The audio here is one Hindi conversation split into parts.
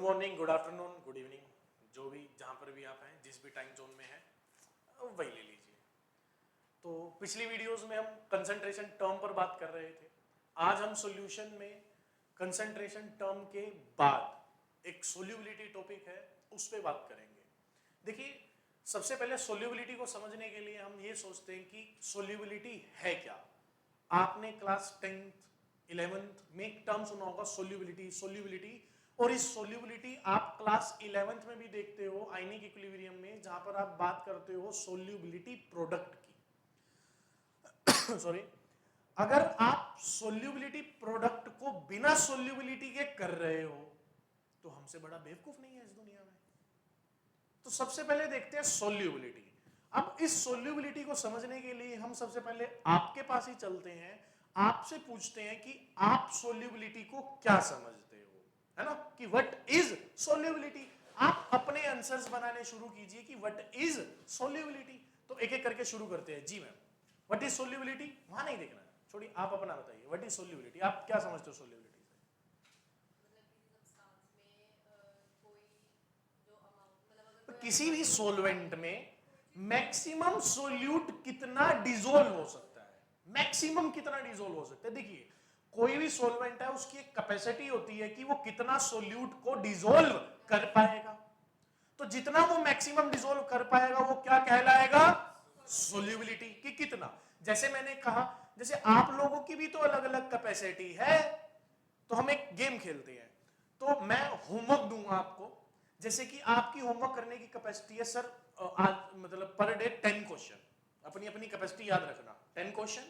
Morning, good afternoon, good evening, जो भी जहाँ पर भी आप हैं, जिस भी टाइम जोन में हैं वही ले लीजिए। तो पिछली वीडियोस में हम कंसंट्रेशन टर्म पर बात कर रहे थे। आज हम सॉल्यूशन में कंसंट्रेशन टर्म के बाद एक सोल्यूबिलिटी टॉपिक है, उस पर बात करेंगे। देखिए, सबसे पहले सोल्यूबिलिटी को समझने के लिए हम ये सोचते हैं कि सोल्यूबिलिटी है क्या। आपने क्लास 10th 11th में एक टर्म सुना होगा, सोल्यूबिलिटी। और इस सोल्यूबिलिटी आप क्लास 11th में भी देखते हो आयनिक इक्विलिब्रियम में, जहां पर आप बात करते हो सोल्यूबिलिटी प्रोडक्ट की। सॉरी, अगर आप सोल्यूबिलिटी प्रोडक्ट को बिना सोल्यूबिलिटी के कर रहे हो तो हमसे बड़ा बेवकूफ नहीं है इस दुनिया में। तो सबसे पहले देखते हैं सोल्यूबिलिटी। अब इस सोल्यूबिलिटी को समझने के लिए हम सबसे पहले आपके पास ही चलते हैं, आपसे पूछते हैं कि आप सोल्यूबिलिटी को क्या समझते हो, है ना, कि व्हाट इज सोल्यूबिलिटी। आप अपने आंसर्स बनाने शुरू कीजिए कि व्हाट इज सोल्यूबिलिटी। तो एक एक करके शुरू करते हैं। जी मैम, व्हाट इज सोल्यूबिलिटी, वहां नहीं देखना है, छोड़िए, आप अपना बताइए। व्हाट इज सोल्यूबिलिटी, आप क्या समझते हो सोल्यूबिलिटी? किसी भी सॉल्वेंट में मैक्सिमम सोल्यूट कितना डिसोल्व हो सकता है, मैक्सिमम कितना डिसोल्व हो सकता है। देखिए, कोई भी सॉल्वेंट है, उसकी एक कैपेसिटी होती है कि वो कितना सोल्यूट को डिसोल्व कर पाएगा। तो जितना वो मैक्सिमम डिसोल्व कर पाएगा वो क्या कहलाएगा, सोल्यूबिलिटी। कि कितना, जैसे मैंने कहा, जैसे आप लोगों की भी तो अलग अलग कैपेसिटी है। तो हम एक गेम खेलते हैं, तो मैं होमवर्क दूंगा आपको, जैसे कि आपकी होमवर्क करने की कैपेसिटी है सर, आज मतलब पर डे 10 क्वेश्चन। अपनी अपनी कैपेसिटी याद रखना, 10 question,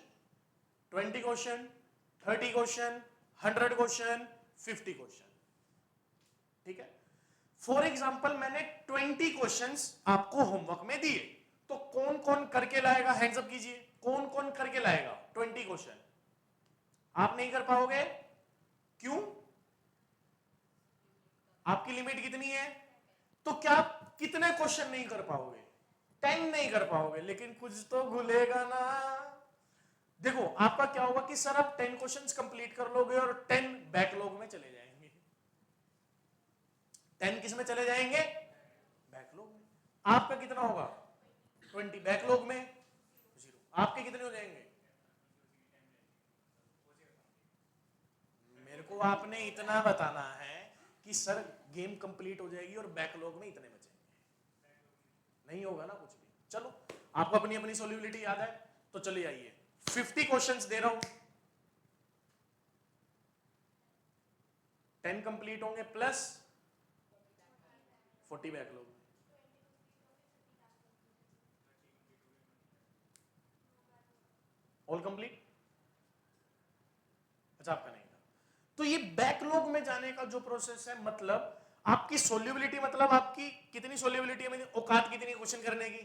20 question, 30 question, 100 question, 50 question. ठीक है, फॉर एग्जाम्पल मैंने 20 क्वेश्चंस आपको होमवर्क में दिए, तो कौन कौन करके लाएगा, हैंड्स अप कीजिए, कौन कौन करके लाएगा 20 क्वेश्चन। आप नहीं कर पाओगे, क्यों? आपकी लिमिट कितनी है? तो क्या कितने क्वेश्चन नहीं कर पाओगे? 10 नहीं कर पाओगे, लेकिन कुछ तो भूलेगा ना। देखो, आपका क्या होगा कि सर आप 10 क्वेश्चंस कंप्लीट कर लोगे और 10 बैकलॉग में चले जाएंगे। 10 किस में चले जाएंगे? बैकलॉग में। आपका कितना होगा? 20 बैकलॉग में, 0। आपके कितने हो जाएंगे? मेरे को आपने इतना बताना है कि सर गेम कंप्लीट हो जाएगी और बैकलॉग में इतने बचेंगे। नहीं होगा ना कुछ भी। चलो, आपको अपनी अपनी सोल्यूबिलिटी याद है, तो चलिए आइए, 50 क्वेश्चंस दे रहा हूं, 10 कंप्लीट होंगे प्लस 40 बैकलॉग। All complete? अच्छा, आपका नहीं था। तो ये बैकलॉग में जाने का जो प्रोसेस है, मतलब आपकी सोल्यूबिलिटी, मतलब आपकी कितनी सोल्यूबिलिटी है, औकात कितनी क्वेश्चन करने की,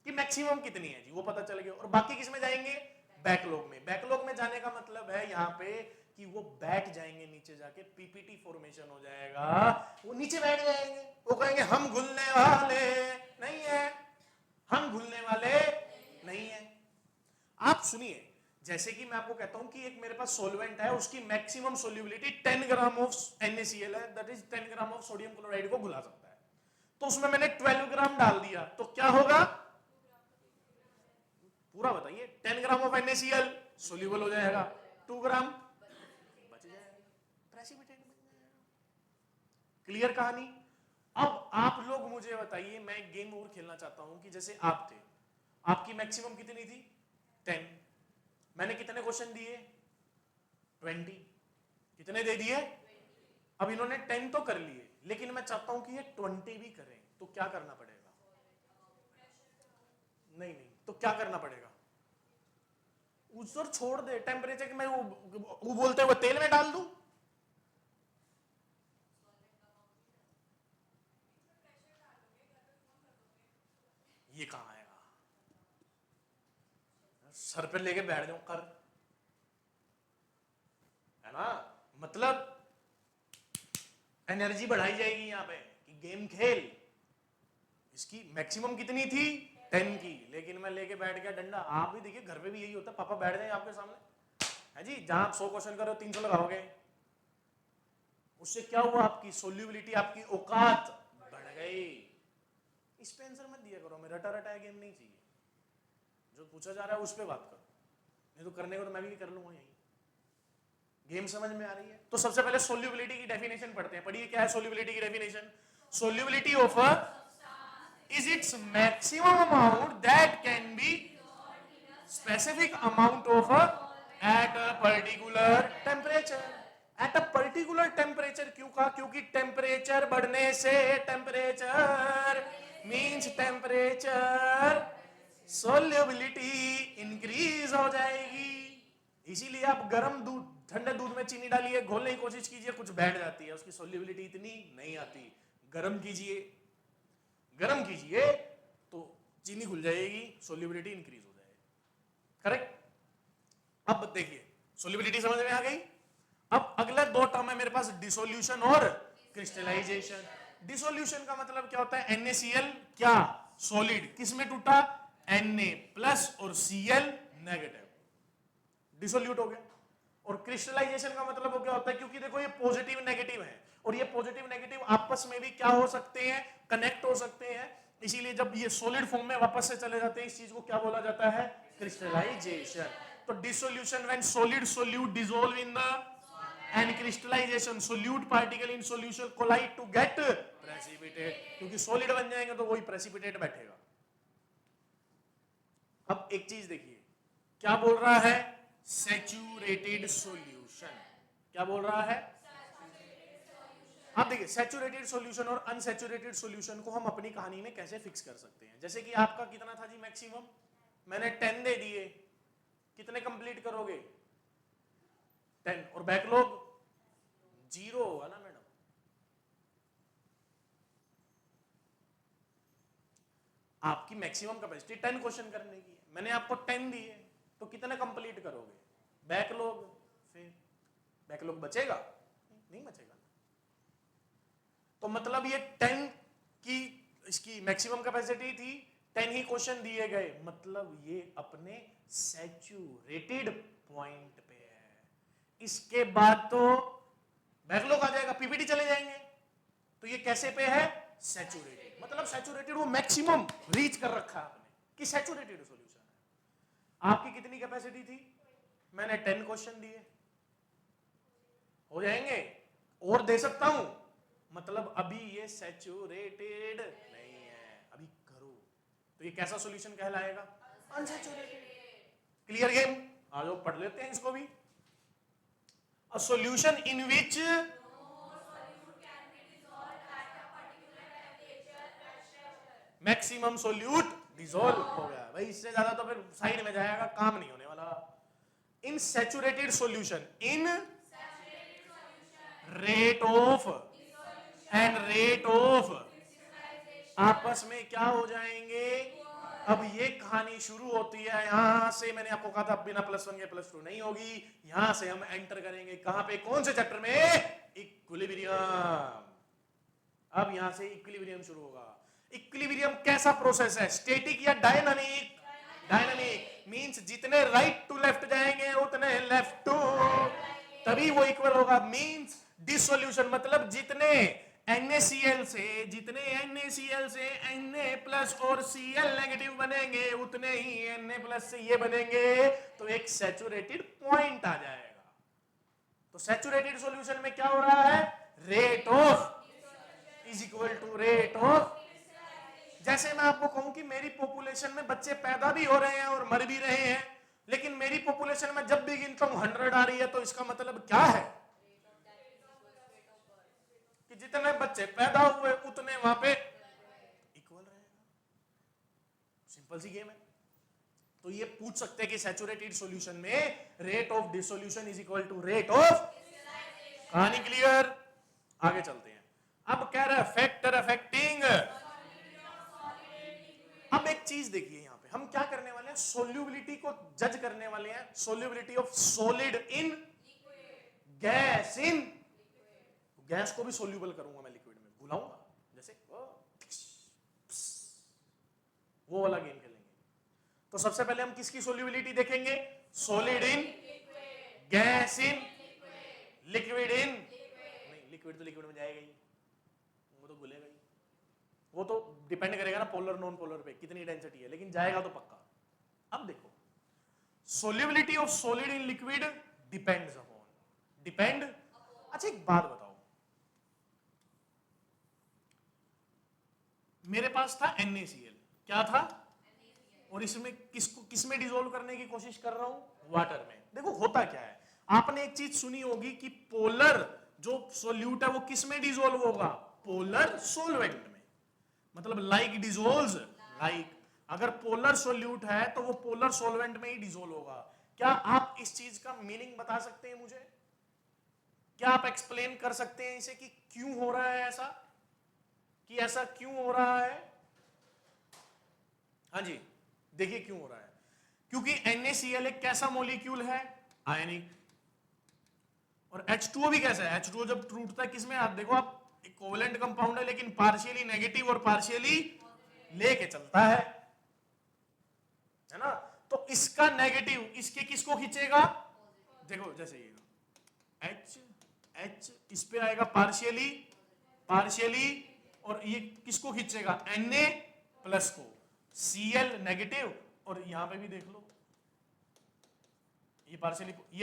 कि मैक्सिमम कितनी है जी, वो पता चल गया। और बाकी किस में जाएंगे? बैकलॉग में। बैकलॉग में जाने का मतलब है यहां पे कि वो बैठ जाएंगे नीचे जाके, पीपीटी फॉर्मेशन हो जाएगा, वो नीचे बैठ जाएंगे, वो कहेंगे हम घुलने वाले नहीं है, हम घुलने वाले नहीं है। आप सुनिए, जैसे कि मैं आपको कहता हूं कि एक मेरे पास सॉल्वेंट है, उसकी maximum solubility 10 gram of NaCl है, that is 10 gram of sodium chloride को घुला सकता है। तो उसमें मैंने 12 ग्राम डाल दिया, तो क्या होगा? पूरा बताइए। 10 ग्राम ऑफ NaCl सोल्यूबल हो जाएगा, 2 ग्राम बच जाएगा, प्रेसिपिटेट बन जाएगा। क्लियर कहानी? अब आप लोग मुझे बताइए, मैं एक गेम और खेलना चाहता हूं कि जैसे आप थे, आपकी मैक्सिमम कितनी थी? 10। मैंने कितने क्वेश्चन दिए? 20। कितने दे दिए? अब इन्होंने 10 तो कर लिए, लेकिन मैं चाहता हूं कि ये 20 भी करें, तो क्या करना पड़ेगा? नहीं नहीं, तो क्या करना पड़ेगा? उधर छोड़ दे टेम्परेचर कि मैं वो बोलते हुए तेल में डाल दूं। ये कहां आएगा? सर पे लेके बैठ जाऊं कर, है ना, मतलब एनर्जी बढ़ाई जाएगी यहां पे कि गेम खेल। इसकी मैक्सिमम कितनी थी? 10 की, लेकिन मैं लेके बैठ गया डंडा। आप भी देखिए, घर पे भी यही होता है, पापा बैठ जाए आपके सामने, है जी, जहां आप 100 क्वेश्चन करो 300 लगाओगे, उससे क्या हुआ, आपकी सोल्यूबिलिटी, आपकी औकात बढ़ गई। इस पे आंसर मत दिया करो, मैं रटा रटा गेम नहीं चाहिए, जो पूछा जा रहा है उस पे बात करो, नहीं तो करने को तो मैं भी कर लूंगा यही। गेम समझ में आ रही है? तो सबसे पहले सोल्यूबिलिटी की डेफिनेशन पढ़ते हैं। पढ़िए क्या है सोल्यूबिलिटी की definition. Solubility of a is its maximum amount that can be specific amount of at a particular temperature. At a particular temperature क्यों कहा? क्योंकि टेम्परेचर बढ़ने से, temperature means temperature, solubility increase हो जाएगी। इसीलिए आप गर्म दूध, ठंडे दूध में चीनी डालिए, घोलने की कोशिश कीजिए, कुछ बैठ जाती है, उसकी सोल्यूबिलिटी इतनी नहीं आती। गर्म कीजिए, गर्म कीजिए तो चीनी घुल जाएगी, सोल्यूबिलिटी इंक्रीज हो जाएगी। करेक्ट? अब देखिए सोल्यूबिलिटी समझ में आ गई। अब अगला दो टर्म है मेरे पास, डिसोल्यूशन और क्रिस्टलाइजेशन। डिसोल्यूशन का मतलब क्या होता है? NaCl क्या सॉलिड, किस में टूटा? Na प्लस और Cl नेगेटिव, डिसोल्यूट हो गया। और क्रिस्टलाइजेशन का मतलब वो क्या होता है? क्योंकि देखो ये पॉजिटिव नेगेटिव है, और ये पॉजिटिव नेगेटिव आपस में भी क्या हो सकते हैं? कनेक्ट हो सकते हैं। इसीलिए जब ये सॉलिड फॉर्म में वापस से चले जाते हैं, इस चीज को क्या बोला जाता है? क्रिस्टलाइजेशन। तो dissolution when solid solute dissolve in the, and crystallisation solute particle in solution collide to get precipitate, क्योंकि सॉलिड बन जाएंगे तो वही प्रेसिपिटेट बैठेगा। अब एक चीज देखिए, क्या बोल रहा है? Saturated solution. क्या बोल रहा है? अब देखिए सैचुरेटेड सॉल्यूशन और अनसैचुरेटेड सॉल्यूशन को हम अपनी कहानी में कैसे फिक्स कर सकते हैं। जैसे कि आपका कितना था जी मैक्सिमम, मैंने 10 दे दिए, कितने कंप्लीट करोगे? 10, और बैकलॉग 0 होगा ना मैडम। आपकी मैक्सिमम कैपेसिटी 10 क्वेश्चन करने की है, मैंने आपको 10 दिए, तो कितने कंप्लीट करोगे? बैकलॉग, फिर बैकलॉग बचेगा? नहीं बचेगा। तो मतलब ये 10 की इसकी मैक्सिमम कैपेसिटी थी, 10 ही क्वेश्चन दिए गए, मतलब ये अपने सैचुरेटेड पॉइंट पे है। इसके बाद तो बैकलॉग आ जाएगा, पीपीटी चले जाएंगे। तो ये कैसे पे है? सैचुरेटेड, मतलब सैचुरेटेड वो मैक्सिमम रीच कर रखा है आपने कि सैचुरेटेड सॉल्यूशन है। आपकी कितनी कैपेसिटी थी? मैंने 10 क्वेश्चन दिए, हो जाएंगे, और दे सकता हूं, मतलब अभी ये सैचुरेटेड नहीं है, अभी करो। तो ये कैसा सॉल्यूशन कहलाएगा? अनसैचुरेटेड। Clear game? आ जाओ पढ़ लेते हैं इसको भी। A solution in which maximum solute dissolve हो गया भाई, इससे ज्यादा तो फिर साइड में जाएगा, काम नहीं होने वाला। In saturated solution, in rate of and rate of आपस में क्या हो जाएंगे? अब ये कहानी शुरू होती है यहां से। मैंने आपको कहा था बिना +1 के +2 नहीं होगी। यहां से हम एंटर करेंगे कहां पे? कौन से चैप्टर में? इक्विलिब्रियम। अब यहां से इक्विलिब्रियम शुरू होगा। इक्विलिब्रियम कैसा प्रोसेस है? स्टैटिक या डायनामिक? डायनामिक मींस जितने राइट टू लेफ्ट जाएंगे उतने लेफ्ट टू, तभी वो इक्वल होगा। मींस डिसोल्यूशन मतलब जितने NaCl से, जितने NaCl से Na+ और Cl नेगेटिव बनेंगे, उतने ही Na+ से ये बनेंगे, तो एक सैचुरेटेड पॉइंट आ जाएगा। तो सैचुरेटेड सॉल्यूशन में क्या हो रहा है? Rate of is equal to rate of. जैसे मैं आपको कहूं कि मेरी पॉपुलेशन में बच्चे पैदा भी हो रहे हैं और मर भी रहे हैं, लेकिन मेरी पॉपुलेशन में जब भी गिनता हूं 100 आ रही है, तो इसका मतलब क्या है? कि जितने बच्चे पैदा हुए उतने वहां पे इक्वल रहेगा। सिंपल सी गेम है। तो ये पूछ सकते हैं कि सैचुरेटेड सॉल्यूशन में rate of dissolution is equal to rate of. कहानी क्लियर? आगे चलते हैं। अब कह रहा है फैक्टर अफेक्टिंग। अब एक चीज देखिए, यहां पे हम क्या करने वाले हैं? सोल्यूबिलिटी को जज करने वाले हैं। Solubility of solid in gas in, gas को भी सोल्यूबल करूंगा मैं लिक्विड में, भुलाऊंगा, जैसे वो वाला गेम खेलेंगे। तो सबसे पहले हम किसकी सोल्यूबिलिटी देखेंगे? Solid in, gas in, liquid in, नहीं लिक्विड तो लिक्विड में जाएगा ही, वो तो घुलेगा ही। वो तो डिपेंड करेगा ना पोलर नॉन पोलर पे कितनी डेंसिटी है, लेकिन जाएगा तो पक्का। अब देखो solubility of solid in liquid depends upon, depend. अच्छा एक बात बताओ, मेरे पास था NaCl, क्या था, और इसमें किसमें डिसॉल्व करने की कोशिश कर रहा हूं, वाटर में। देखो होता क्या है, आपने एक चीज सुनी होगी कि पोलर जो सोल्यूट है वो किसमें डिसॉल्व होगा, पोलर सोलवेंट में, मतलब लाइक डिसॉल्व्स लाइक। अगर पोलर सोल्यूट है तो वो पोलर सोलवेंट में ही डिसॉल्व होगा। क्या आप इस चीज का मीनिंग बता सकते हैं मुझे, क्या आप एक्सप्लेन कर सकते हैं इसे कि क्यों हो रहा है ऐसा, कि ऐसा क्यों हो रहा है। हाँ जी देखिए क्यों हो रहा है, क्योंकि NaCl एक कैसा मॉलिक्यूल है, आयनिक, और H2O भी कैसा है, H2O जब टूटता है किसमें, आप देखो आप कोवेलेंट कंपाउंड है लेकिन पार्शियली नेगेटिव और पार्शियली लेके चलता है ना। तो इसका नेगेटिव इसके किसको खींचेगा, देखो जैसे ये H इस पे आएगा पार्शियली पार्शियली, और ये किसको खींचेगा, Na प्लस को, Cl नेगेटिव, और यहां पे भी देख लो ये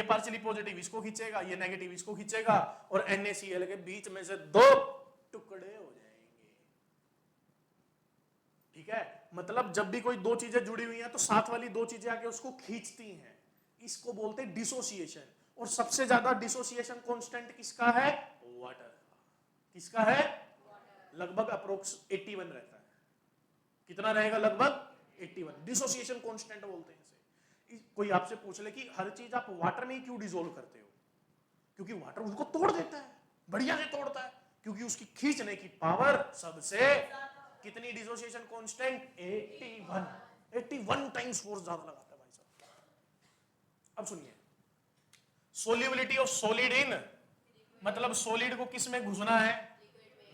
पार्शियली पॉजिटिव इसको खींचेगा, ये नेगेटिव इसको खींचेगा, और NaCl के बीच में से दो टुकड़े हो जाएंगे। ठीक है, मतलब जब भी कोई दो चीजें जुड़ी हुई हैं तो साथ वाली दो चीजें आके उसको खींचती हैं, इसको बोलते हैं डिसोसिएशन। और सबसे ज्यादा डिसोसिएशन कांस्टेंट किसका है, वाटर का। किसका है, लगभग अप्रोक्स 81 रहता है। कितना रहेगा, लगभग 81। डिसोसिएशन कांस्टेंट बोलते हैं इसे। कोई आपसे पूछ ले कि हर चीज आप वाटर में ही क्यों डिसोल्व करते हो, क्योंकि वाटर उसको तोड़ देता है, बढ़िया से तोड़ता है, क्योंकि उसकी खींचने की पावर सबसे, कितनी डिसोसिएशन कांस्टेंट, 81 टाइम्स फोर्स ज्यादा लगाता है भाई साहब। अब सुनिए, सोल्युबिलिटी ऑफ सॉलिड इन, मतलब सॉलिड को किस में घुसना है,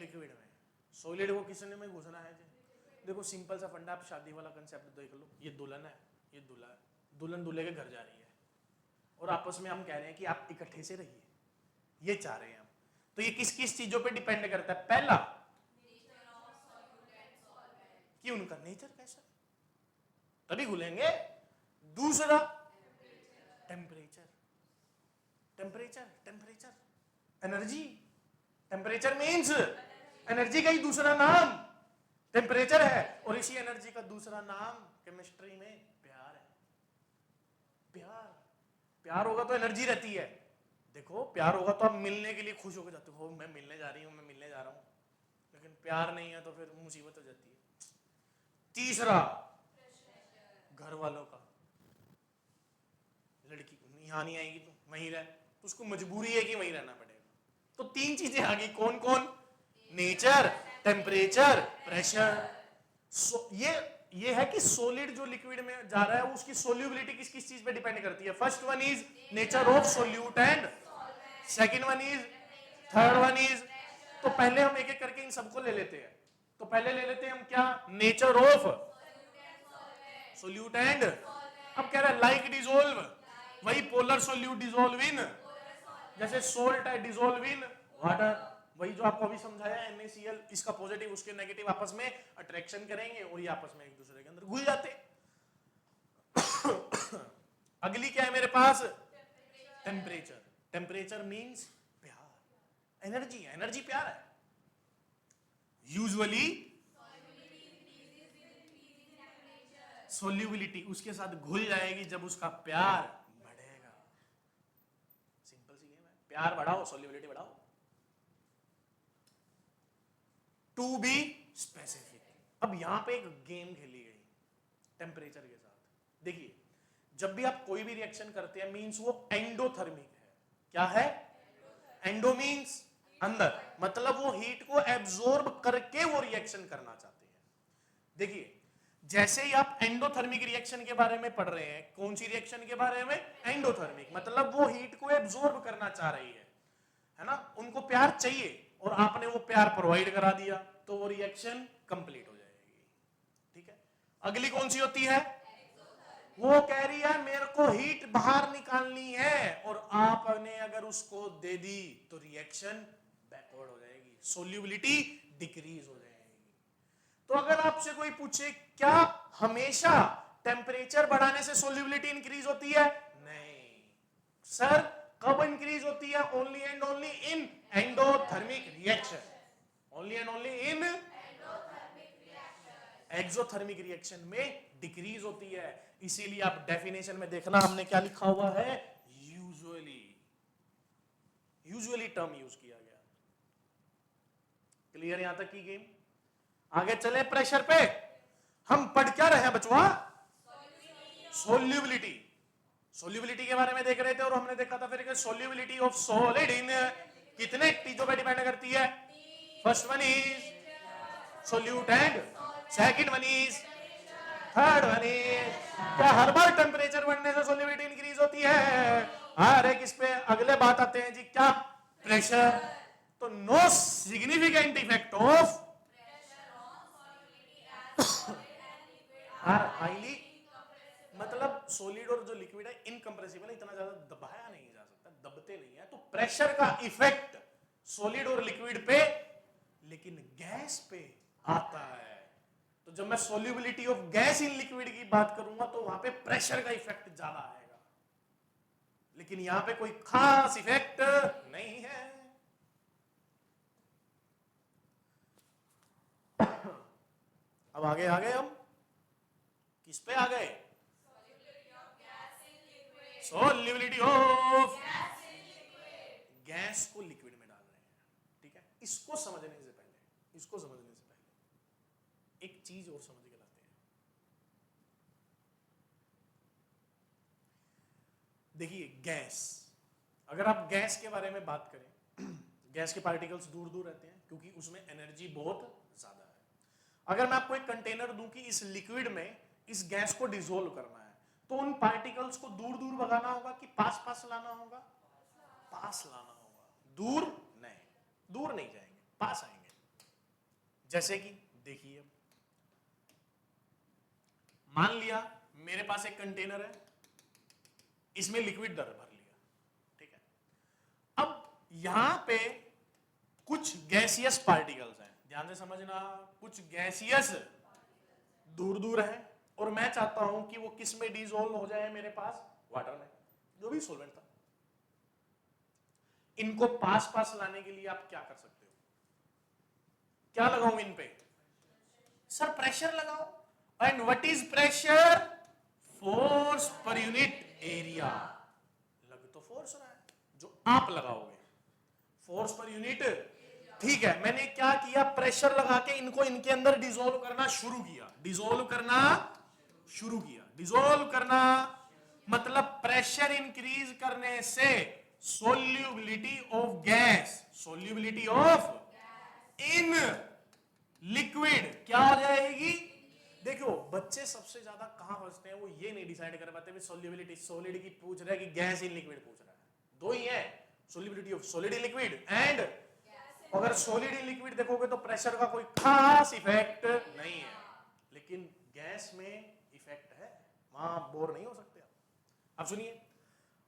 लिक्विड में। सॉलिड को किस में घुसना है जी, देखो सिंपल सा फंडा, आप शादी वाला कंसेप्ट देख लो, ये दुल्हन है, ये दूल्हा है, दुल्हन दूल्हे के घर जा रही है, और आपस में हम कह रहे हैं कि आप इकट्ठे से रहिए, ये चाह रहे हैं हम। तो ये किस किस चीजों पे डिपेंड करता है, पहला कि उनका नेचर कैसा, तभी घुलेंगे। दूसरा temperature, temperature temperature energy, temperature means energy का ही दूसरा नाम टेम्परेचर है, और इसी एनर्जी का दूसरा नाम केमिस्ट्री में प्यार है। प्यार, प्यार होगा तो एनर्जी रहती है। देखो प्यार होगा तो आप मिलने के लिए खुश होकर जाते हो, मैं मिलने जा रही हूं, मैं मिलने जा रहा हूं, लेकिन प्यार नहीं है तो फिर मुसीबत हो जाती है। तीसरा घर वालों का, लड़की यहां नहीं आएगी तो वहीं रह, तो उसको मजबूरी है कि वहीं रहना पड़ेगा। तो तीन चीजें आ गई, कौन कौन, नेचर, टेम्परेचर, प्रेशर। ये है कि सॉलिड जो लिक्विड में जा रहा है उसकी सोल्यूबिलिटी किस किस चीज पे डिपेंड करती है। First one is nature of solute and second one is, third one is. तो पहले हम एक एक करके इन सबको ले लेते हैं। तो पहले ले लेते हैं हम क्या, नेचर ऑफ सोल्यूट एंड, अब कह रहा है लाइक डिसॉल्व, वही पोलर सोल्यूट डिसॉल्व इन, जैसे सोल्ट है डिसॉल्व इन वाटर, वही जो आपको अभी समझाया NaCl, इसका पॉजिटिव उसके नेगेटिव आपस में अट्रैक्शन करेंगे और ये आपस में एक दूसरे के अंदर घुल जाते। अगली क्या है मेरे पास, टेम्परेचर, टेम्परेचर मींस प्यार, एनर्जी है, एनर्जी प्यार है। यूजुअली सोल्यूबिलिटी उसके साथ घुल जाएगी जब उसका प्यार बढ़ेगा। सिंपल सी गेम है, प्यार बढ़ाओ सोल्यूबिलिटी बढ़ाओ। टू बी स्पेसिफिक, अब यहां पे एक गेम खेली गई टेम्परेचर के साथ। देखिए जब भी आप कोई भी रिएक्शन करते हैं मींस वो एंडोथर्मिक है। क्या है, एंडो मींस अंदर, मतलब वो हीट को एब्जॉर्ब करके वो रिएक्शन करना चाहते हैं। देखिए जैसे ही आप एंडोथर्मिक रिएक्शन के बारे में पढ़ रहे हैं, कौन सी रिएक्शन के बारे में, एंडोथर्मिक, मतलब वो हीट को एब्जॉर्ब करना चाह रही है ना, उनको प्यार चाहिए और आपने वो प्यार प्रोवाइड करा दिया तो वो रिएक्शन कंप्लीट हो जाएगी। ठीक है, अगली कौन सी होती है, वो कह रही है मेरे को हीट बाहर निकालनी है और आपने अगर उसको दे दी तो रिएक्शन बैकवर्ड हो जाएगी, सोल्यूबिलिटी डिक्रीज हो जाएगी। तो अगर आपसे कोई पूछे क्या हमेशा टेम्परेचर बढ़ाने से सोल्यूबिलिटी इंक्रीज होती है? नहीं सर, कब इंक्रीज होती है? Only and only in endothermic reaction, only and only in exothermic reaction में डिक्रीज होती है। इसीलिए आप डेफिनेशन में देखना हमने क्या लिखा हुआ है, यूजुअली, यूजुअली टर्म यूज किया गया। क्लियर यहां तक की गेम? आगे चले प्रेशर पे। हम पढ़ क्या रहे हैं बचवा? सोल्यूबिलिटी। सोल्यूबिलिटी के बारे में देख रहे थे और हमने देखा था फिर कि सोल्यूबिलिटी ऑफ सॉलिड इन कितने चीजों पे डिपेंड करती है? First one is solute and second one is, third one is. क्या हर बार टेम्परेचर बढ़ने से सोल्यूबिलिटी इंक्रीज होती है? हर एक इस पे अगले बात आते हैं जी, क्या? प्रेशर। तो no significant effect of are highly, मतलब सॉलिड और जो लिक्विड है इनकंप्रेसिबल है, इतना ज्यादा दबाया नहीं जा सकता, दबते नहीं है। तो प्रेशर का इफेक्ट सॉलिड और लिक्विड पे, लेकिन गैस पे आता है। तो जब मैं solubility of gas in liquid की बात करूंगा तो वहां पे प्रेशर का इफेक्ट ज्यादा आएगा, लेकिन यहां पे कोई खास इफेक्ट नहीं है। अब आगे आ गए, हम किस पे आ गए? सोल्यूबिलिटी ऑफ गैस को लिक्विड में डाल रहे हैं, ठीक है। इसको समझने से पहले एक चीज और समझ के लाते हैं। देखिए गैस, अगर आप गैस के बारे में बात करें, गैस के पार्टिकल्स दूर दूर रहते हैं क्योंकि उसमें एनर्जी बहुत ज्यादा है। अगर मैं आपको एक कंटेनर दूं कि इस लिक्विड में इस गैस को डिसोल्व करना है, तो उन पार्टिकल्स को दूर दूर भगाना होगा कि पास पास लाना होगा? पास लाना होगा, दूर नहीं जाएंगे, पास आएंगे। जैसे कि देखिए, मान लिया मेरे पास एक कंटेनर है, इसमें लिक्विड भर लिया, ठीक है। अब यहां पे कुछ गैसियस पार्टिकल्स हैं, ध्यान से समझना, कुछ गैसियस दूर दूर है और मैं चाहता हूं कि वो किस में डिसॉल्व हो जाए? मेरे पास वाटर में, जो भी सॉल्वेंट था। इनको पास पास लाने के लिए आप क्या कर सकते हो? क्या लगाऊं इन पे? सर प्रेशर लगाओ। And what is pressure? Force per unit area. लग तो फोर्स रहा है जो आप लगाओगे, फोर्स पर यूनिट, ठीक है। मैंने क्या किया? प्रेशर लगा के इनको इनके अंदर डिसॉल्व करना शुरू किया, डिसॉल्व करना मतलब प्रेशर इंक्रीज करने से solubility of gas, solubility of in liquid क्या हो जाएगी? देखो बच्चे सबसे ज्यादा कहां फंसते हैं, वो ये नहीं डिसाइड कर पाते सोल्यूबिलिटी सॉलिड की पूछ रहा है कि गैस इन लिक्विड पूछ रहा है। दो ही है, solubility of solid in liquid and, अगर सॉलिड इन लिक्विड देखोगे तो प्रेशर का कोई खास इफेक्ट नहीं है, लेकिन गैस में इफेक्ट है, वहां बोर नहीं हो सकते आप। अब सुनिए,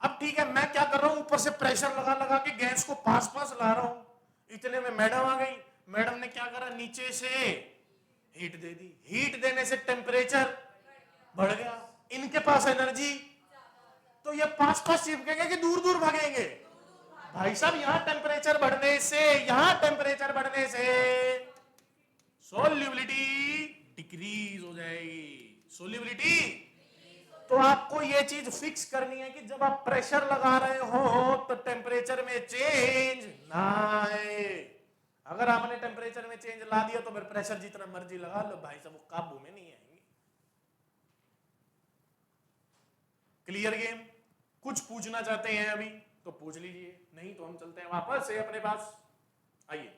अब ठीक है, मैं क्या कर रहा हूं, ऊपर से प्रेशर लगा लगा के गैस को पास पास ला रहा हूं। इतने में मैडम आ गई, मैडम ने क्या करा, नीचे से हीट दे दी। हीट देने से टेम्परेचर बढ़ गया, इनके पास एनर्जी, तो ये पास पास चिपकेंगे कि दूर दूर भागेंगे? भाई साहब यहां टेम्परेचर बढ़ने से सोल्यूबिलिटी डिक्रीज हो जाएगी, सोल्यूबिलिटी। तो आपको ये चीज फिक्स करनी है कि जब आप प्रेशर लगा रहे हो तो टेम्परेचर में चेंज ना आए। अगर आपने टेम्परेचर में चेंज ला दिया तो फिर प्रेशर जितना मर्जी लगा लो भाई साहब, वो काबू में नहीं आएंगे। Clear game? कुछ पूछना चाहते हैं अभी तो पूछ लीजिए, नहीं तो हम चलते हैं वापस से अपने पास। आइए,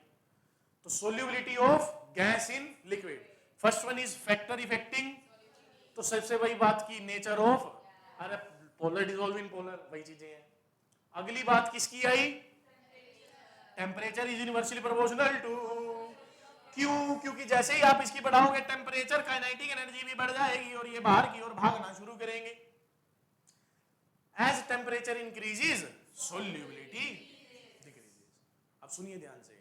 तो solubility of gas in liquid, first one is factor affecting, तो सबसे वही बात की नेचर ऑफ, अरे पोलर डिसॉल्व इन पोलर, वही चीजें हैं। अगली बात किसकी आई? Temperature is inversely proportional to, क्यों? क्योंकि जैसे ही आप इसकी बढ़ाओगे टेम्परेचर, काइनेटिक एनर्जी भी बढ़ जाएगी और ये बाहर की ओर भागना शुरू करेंगे। As temperature increases solubility decreases. अब सुनिए ध्यान से,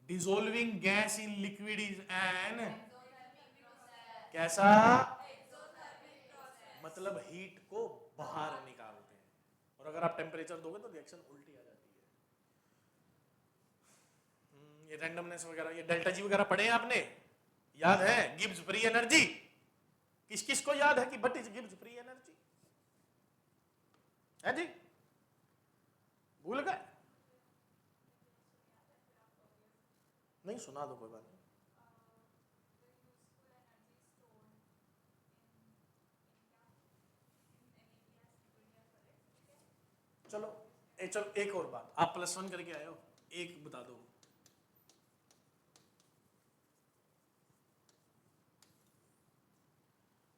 dissolving gas in liquid is an कैसा, मतलब हीट को बाहर निकालते हैं, और अगर आप टेम्परेचर दोगे तो रिएक्शन उल्टी आ जाती है। ये रैंडमनेस वगैरह, ये डेल्टा जी वगैरह पढ़े हैं आपने, याद है? गिब्स फ्री एनर्जी, किस किस को याद है कि what is Gibbs free energy? है जी, भूल गए? नहीं सुना दो, कोई बात नहीं। चलो एक और बात, आप +1 करके आए हो, एक बता दो,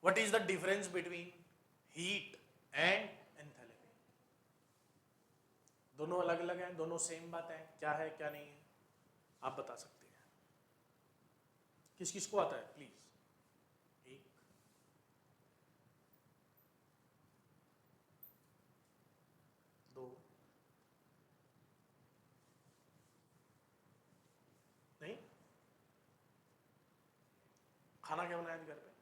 what is the difference between heat and enthalpy? दोनों अलग अलग हैं, दोनों सेम बात है, क्या है क्या नहीं है, आप बता सकते हैं? किस किस को आता है प्लीज? एक, दो, नहीं? खाना क्या बनाया घर पे?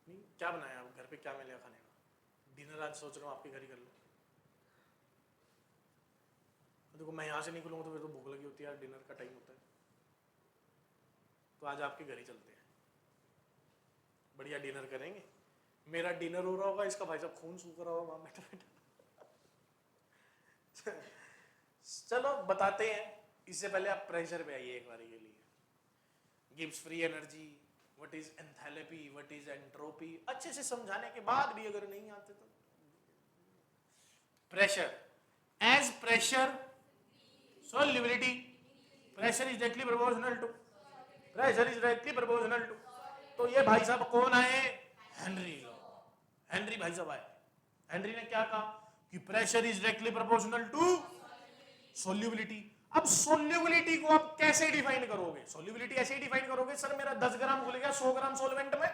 नहीं, क्या बनाया आप घर पे, क्या मिलेगा खाने का? डिनर आज सोच रहा हूँ आपके घर ही कर लो। देखो मैं यहाँ से निकलूंगा तो फिर तो भूख लगी होती है यार, डिनर का टाइम होता है, तो आज आपके घर ही चलते हैं, बढ़िया डिनर करेंगे। मेरा डिनर हो रहा होगा, इसका भाई साहब खून सूख रहा होगा वहां बैठा बैठा। चलो बताते हैं, इससे पहले आप प्रेशर पे आइए एक बार के लिए। Gibbs free energy, what is enthalpy, what is entropy, अच्छे से समझाने के बाद भी अगर नहीं आते तो pressure, as pressure solubility, pressure is directly proportional to, pressure is directly proportional to, तो ये भाई साहब कौन आए? Henry law. हेनरी भाई साहब आए, हेनरी ने क्या कहा कि pressure is directly proportional to solubility. अब सोल्यूबिलिटी को आप कैसे डिफाइन करोगे? सोल्यूबिलिटी ऐसे ही डिफाइन करोगे, सर मेरा 10 ग्राम घुल गया 100 ग्राम सोलवेंट में,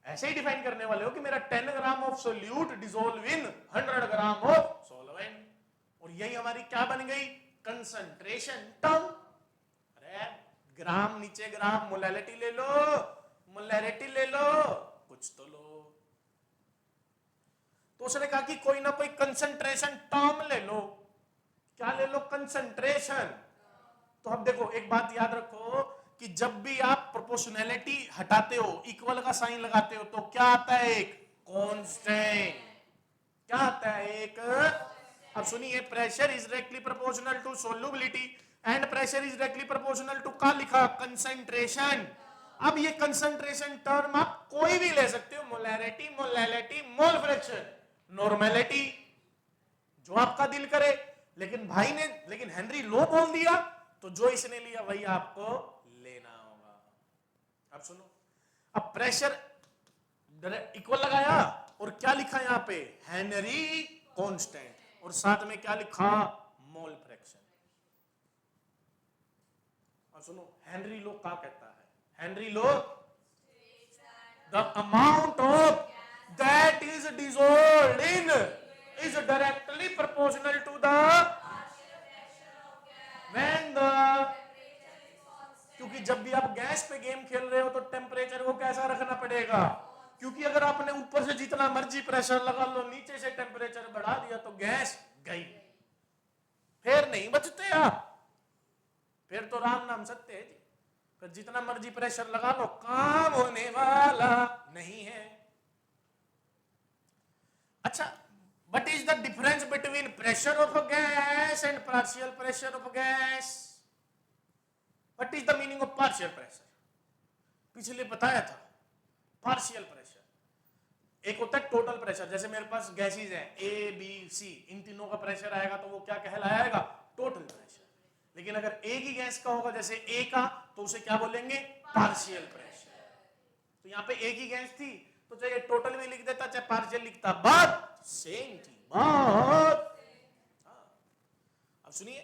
ऐसे ही डिफाइन करने वाले हो कि मेरा 10 gram of solute dissolve in 100 gram of solvent, और यही हमारी क्या बन गई? Concentration term. अरे ग्राम नीचे ग्राम, मोलैलिटी ले लो, मोलैलिटी ले लो, कुछ तो लो। तो उसने कहा कि कोई ना कोई कंसंट्रेशन टर्म ले लो। क्या ले लो? कंसंट्रेशन। तो अब देखो एक बात याद रखो कि जब भी आप प्रोपोर्शनैलिटी हटाते हो, इक्वल का साइन लगाते हो, तो क्या आता है? एक कांस्टेंट। क्या आता है? एक। अब सुनिए, pressure is directly proportional to solubility and pressure is directly proportional to क्या लिखा? कंसंट्रेशन। अब ये कंसंट्रेशन टर्म आप कोई भी ले सकते हो, molarity, molality, mole fraction, normality, जो आपका दिल करे। लेकिन हेनरी लो बोल दिया, तो जो इसने लिया वही आपको लेना होगा। अब सुनो, अब प्रेशर इक्वल लगाया और क्या लिखा यहां पे? हेनरी कांस्टेंट, और साथ में क्या लिखा? Mole fraction. अब सुनो, हेनरी लो क्या कहता है? Henry law, the amount of that is dissolved in is directly proportional to the when the, क्योंकि जब भी आप गैस पे गेम खेल रहे हो तो टेम्परेचर को कैसा रखना पड़ेगा? क्योंकि अगर आपने ऊपर से जितना मर्जी प्रेशर लगा लो, नीचे से टेम्परेचर बढ़ा दिया तो गैस गई, फिर नहीं बचते आप, फिर तो राम नाम सत्य है जी। फिर जितना मर्जी प्रेशर लगा लो, काम होने वाला नहीं है। अच्छा, what is the difference between pressure of a gas and partial pressure of gas? What is the meaning of partial pressure? पिछले बताया था। पार्शियल प्रेशर एक होता है टोटल प्रेशर, जैसे मेरे पास गैसेस हैं ए बी सी, इन तीनों का प्रेशर आएगा तो वो क्या कहलाएगा? Total pressure. लेकिन अगर एक ही गैस का होगा, जैसे ए का, तो उसे क्या बोलेंगे? Partial pressure. तो यहाँ पे एक ही गैस थी, तो चाहे टोटल में लिख देता चाहे पार्शियल लिखता, बात सेम थी, बात। अब सुनिए,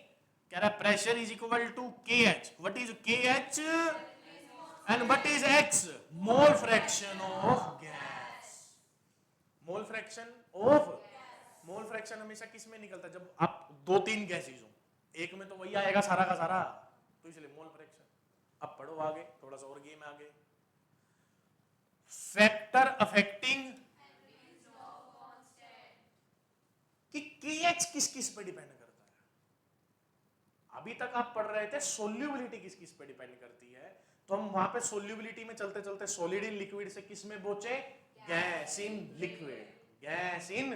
कह रहा है प्रेशर इज इक्वल टू के एच। व्हाट इज के H and what is x? Mole fraction of gas. Mole fraction of, mole fraction हमेशा किस में निकलता है, जब आप दो तीन गैसेज हो, एक में तो वही आएगा सारा का सारा, तो इसलिए मोल फ्रैक्शन। अब पढ़ो आगे, थोड़ा सा और गेम आगे। फैक्टर अफेक्टिंग कि KH किस किस पे डिपेंड करता है। अभी तक आप पढ़ रहे थे सोल्यूबिलिटी किस किस पे डिपेंड करती है, तो हम वहां पे सोल्यूबिलिटी में चलते चलते सॉलिड इन लिक्विड से किस में पहुंचे, gas in liquid, gas in.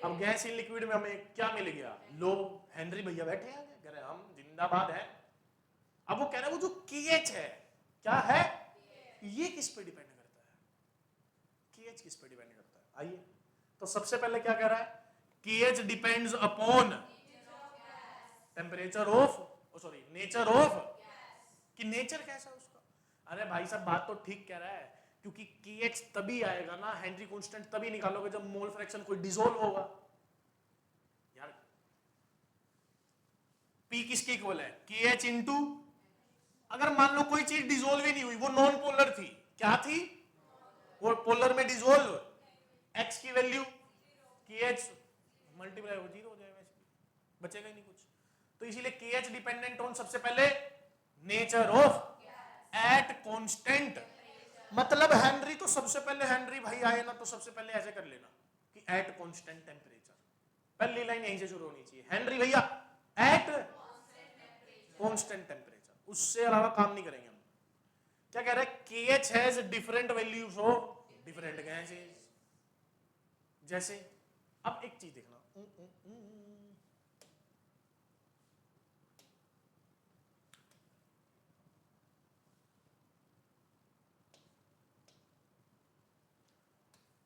अब गैस इन लिक्विड में हमें क्या मिल गया, लो। हेनरी भैया बैठे हैं आगे, कह रहे हम जिंदाबाद है। अब वो कह रहे हैं वो जो KH है, क्या है, ये किस पे डिपेंड करता है, KH किस पे डिपेंड करता है। आइए, तो सबसे पहले क्या कह रहा है, KH depends upon temperature of, sorry nature of, कि नेचर कैसा है उसका। अरे भाई साहब बात तो ठीक कह रहा है, क्योंकि KH तभी आएगा ना, हेनरी कांस्टेंट तभी निकालोगे जब मोल फ्रैक्शन कोई डिसॉल्व होगा यार। P किसके इक्वल है, KH इंटू, अगर मान लो कोई चीज डिसॉल्व ही नहीं हुई, वो नॉन पोलर थी, क्या थी, वो पोलर में डिसॉल्व, X की वैल्यू KH मल्टीप्लाई हो 0 हो जाएगा, बचेगा ही नहीं कुछ। तो इसीलिए KH डिपेंडेंट ऑन सबसे पहले नेचर ऑफ एट कांस्टेंट, मतलब हेनरी, तो सबसे पहले हेनरी भाई आए ना, तो सबसे पहले ऐसे कर लेना कि एट कांस्टेंट टेम्परेचर, पहली लाइन यहीं से शुरू होनी चाहिए, हेनरी भैया एट कांस्टेंट टेम्परेचर, उससे अलावा काम नहीं करेंगे हम। क्या कह रहे हैं, KH has different values of different gases. जैसे अब एक चीज देखना,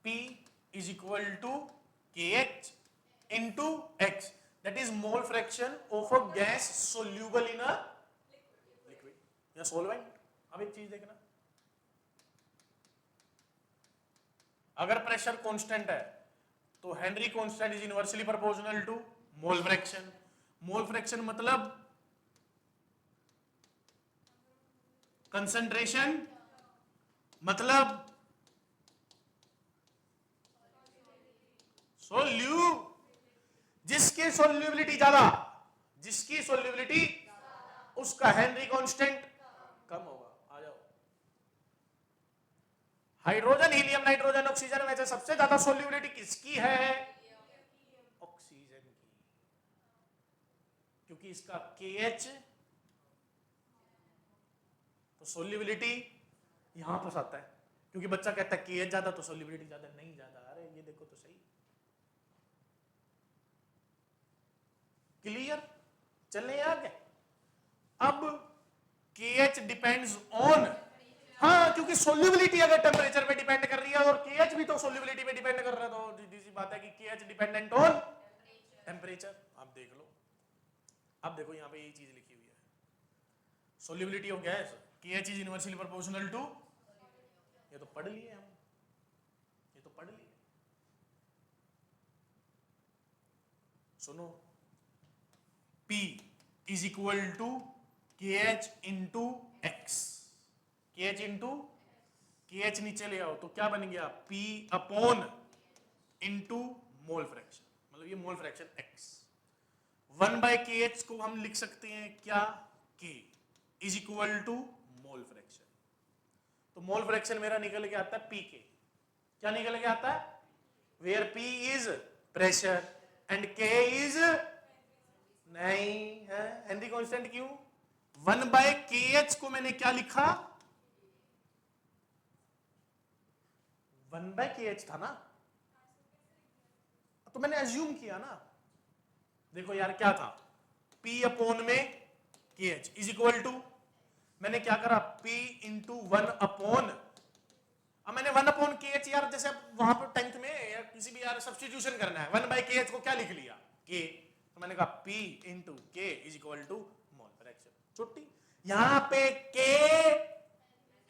P is equal to KH into X, that is mole fraction of a gas soluble in a liquid या solvent। अब एक चीज देखना, अगर प्रेशर कांस्टेंट है तो Henry constant is inversely proportional to mole fraction. Mole fraction मतलब कंसंट्रेशन, मतलब जिसकी सोल्यूबिलिटी ज्यादा, जिसकी सोल्यूबिलिटी उसका हेनरी कांस्टेंट कम होगा। आ जाओ, हाइड्रोजन, हीलियम, नाइट्रोजन, ऑक्सीजन में से सबसे ज्यादा सोल्यूबिलिटी किसकी है, ऑक्सीजन की, क्योंकि इसका KH, तो सोल्यूबिलिटी यहां पर आता है, क्योंकि बच्चा कहता है KH ज्यादा तो सोल्यूबिलिटी ज्यादा, नहीं ज्यादा। अरे ये देखो तो सही, क्लियर, चलने आगे। अब KH डिपेंड्स ऑन, हाँ क्योंकि सोल्यूबिलिटी अगर टेम्परेचर पे डिपेंड कर रही है और KH भी तो सोल्यूबिलिटी पे डिपेंड कर रहा है, तो सीधी सी बात है कि KH डिपेंडेंट ऑन टेम्परेचर। आप देख लो, अब देखो यहां पे यही चीज लिखी हुई है, solubility of gas KH is inversely proportional to, ये तो पढ़ लिए हम, ये तो पढ़ लिए। सुनो, P is equal to KH into X, KH into KH नीचे ले आओ तो क्या बन गया, P अपॉन इंटू मोल फ्रैक्शन, मतलब ये मोल फ्रैक्शन X। 1/KH को हम लिख सकते हैं क्या, K is equal to mole fraction. तो मोल फ्रैक्शन मेरा निकल के आता है PK, क्या निकल के आता है, where P is pressure and K is, नहीं है हेनरी कांस्टेंट, क्यों, 1/KH को मैंने क्या लिखा, 1/KH था ना, तो मैंने अज्यूम किया ना। देखो यार क्या था, P अपॉन में KH इज इक्वल टू, मैंने क्या करा, P इंटू 1 अपॉन, अब मैंने 1 अपॉन KH यार, जैसे वहां पर 10th में या किसी भी यार सब्स्टिट्यूशन करना है, 1/KH को क्या लिख लिया, K, तो मैंने कहा P into K is equal to mole fraction, छुट्टी। यहां पे K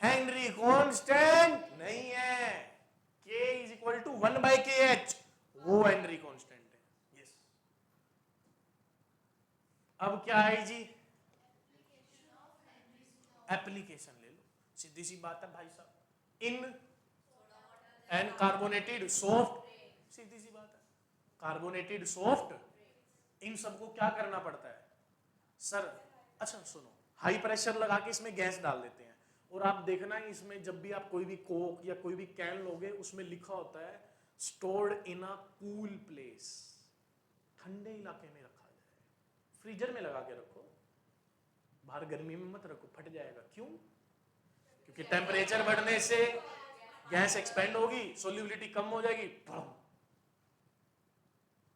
हेनरी कांस्टेंट नहीं है, K is equal to 1/KH, वो हेनरी कांस्टेंट है। यस, अब क्या है जी, एप्लीकेशन ले लो, सीधी सी बात है भाई साहब, इन एंड कार्बोनेटेड सॉफ्ट सीधी सी बात है। कार्बोनेटेड सॉफ्ट, इन सबको क्या करना पड़ता है सर? अच्छा सुनो, हाई प्रेशर लगा के इसमें गैस डाल देते हैं, और आप देखना इसमें जब भी आप कोई भी कोक या कोई भी कैन लोगे, उसमें लिखा होता है stored in a cool place, ठंडे इलाके में रखा जाए। फ्रीजर में लगा के रखो, बाहर गर्मी में मत रखो, फट जाएगा। क्यों? क्योंकि टेम्परेचर बढ़ने से गैस एक्सपेंड होगी, सोल्यूबिलिटी कम हो जाएगी,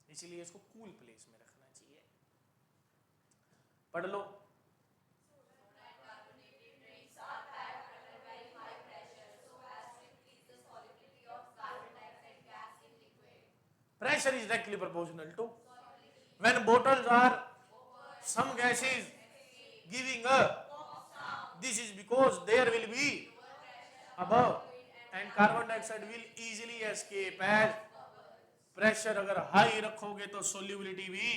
इसीलिए इसको कूल प्लेस में रखना चाहिए। पढ़ लो। Pressure is directly proportional to when bottles are some gases giving up. This is because there will be above and carbon dioxide will easily escape as pressure अगर हाई रखोगे तो solubility भी,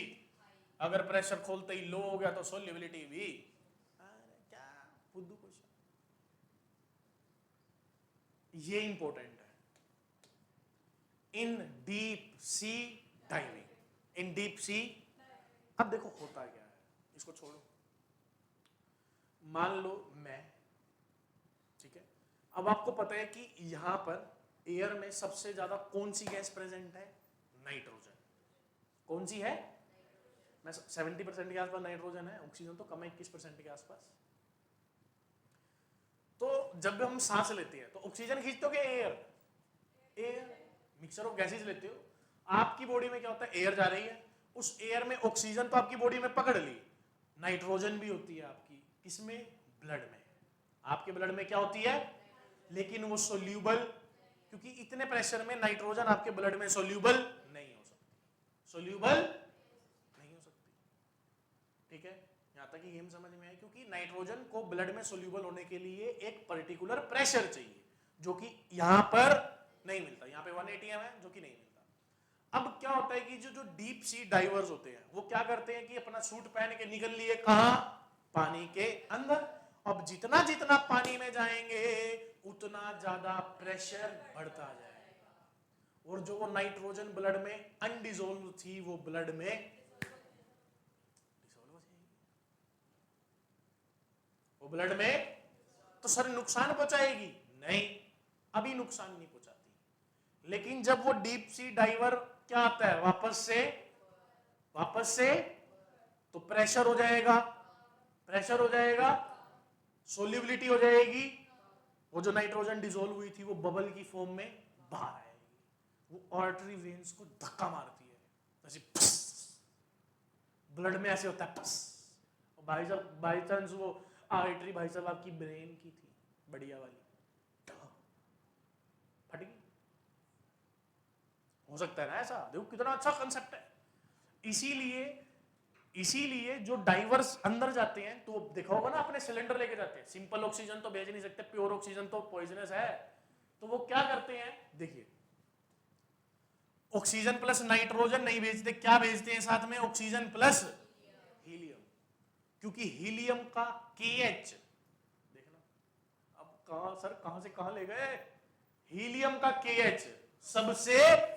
अगर प्रेशर खोलते ही लो हो गया तो solubility भी। अरे क्या बुद्धू क्वेश्चन, ये इंपॉर्टेंट है। इन डीप सी डाइविंग, इन डीप सी, अब देखो होता क्या है, इसको छोड़ो। मान लो मैं, ठीक है, अब आपको पता है कि यहां पर एयर में सबसे ज्यादा कौन सी गैस प्रेजेंट है? नाइट्रोजन। कौन सी है? मैं 70% के आसपास नाइट्रोजन है, ऑक्सीजन तो कम है 21% के आसपास। तो जब हम सांस लेते हैं तो ऑक्सीजन खींचते हो क्या air? Air, mixture of gases लेते हो। आपकी बॉडी में क्या होता है? एयर जा रही है, उस एयर में ऑक्सीजन तो आपकी बॉडी में पकड़ ली, नाइट्रोजन भी होती है आपकी किसमें? ब्लड में। आपके ब्लड में क्या होती है? लेकिन वो सोल्यूबल, क्योंकि इतने प्रेशर में नाइट्रोजन आपके ब्लड में सोल्यूबल नहीं हो सकती, सोल्यूबल नहीं हो सकती। ठीक है, यहां तक ये समझ में है, क्योंकि नाइट्रोजन को ब्लड में सोल्यूबल होने के लिए एक पर्टिकुलर प्रेशर चाहिए, जो कि यहां पर नहीं मिलता। यहाँ पे 1 atm है जो कि नहीं मिलता। अब क्या होता है कि जो डीप सी डाइवर्स होते हैं वो क्या करते हैं कि अपना सूट पहन के निकल लिए कहां? पानी के अंदर। अब जितना जितना पानी में जाएंगे उतना ज्यादा प्रेशर बढ़ता जाएगा, और जो वो नाइट्रोजन ब्लड में अनडिसॉल्व थी वो ब्लड में डिसॉल्व हो जाएगी। वो ब्लड में तो सर नुकसान पहुंचाएगी? नहीं, अभी नुकसान नहीं पहुंचाती। लेकिन जब वो डीप सी डाइवर क्या आता है वापस से तो प्रेशर हो जाएगा, प्रेशर हो जाएगा, सोल्यूबिलिटी हो जाएगी, वो जो नाइट्रोजन डिसॉल्व हुई थी वो बबल की फॉर्म में बाहर आएगी, वो आर्टरी वेन्स को धक्का मारती है, ऐसे ब्लड में ऐसे होता है पस। भाई साहब बाई चांस वो आर्टरी भाई साहब आपकी ब्रेन की थी बढ़िया वाली, फट गई, हो सकता है ना ऐसा। देखो कितना अच्छा कंसेप्ट है। इसीलिए जो डाइवर्स अंदर जाते हैं तो देखा होगा ना, अपने सिलेंडर लेके जाते हैं, सिंपल ऑक्सीजन तो भेज नहीं सकते, प्योर ऑक्सीजन तो पॉइजनस है, तो वो क्या करते हैं? देखिए, ऑक्सीजन प्लस नाइट्रोजन नहीं भेजते, क्या भेजते हैं साथ में? ऑक्सीजन प्लस हीलियम, क्योंकि हीलियम का KH देखना, अब कहां से कहां ले गए? हीलियम का KH सबसे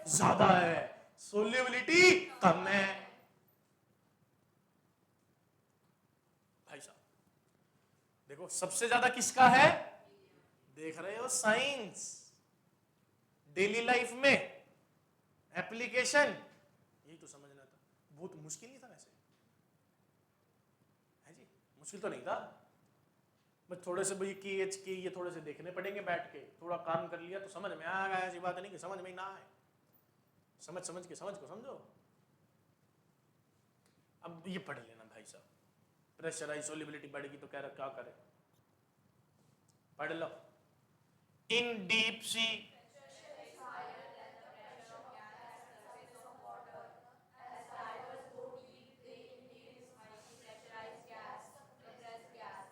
ज्यादा है, सोल्यूबिलिटी कम है। भाई साहब देखो सबसे ज्यादा किसका है? देख रहे हो साइंस, डेली लाइफ में एप्लीकेशन, यही तो समझना था। बहुत मुश्किल नहीं था वैसे, है जी, मुश्किल तो नहीं था, बस थोड़े से भाई KH के ये थोड़े से देखने पड़ेंगे, बैठ के थोड़ा काम कर लिया तो समझ में आ गया। ऐसी बात नहीं कि समझ में ना आए, समझ के समझ को समझो। अब ये पढ़ लेना भाई साहब, प्रेशराइज सोल्यूबिलिटी बढ़ेगी तो कह रहा क्या करे, पढ़ लो। In deep sea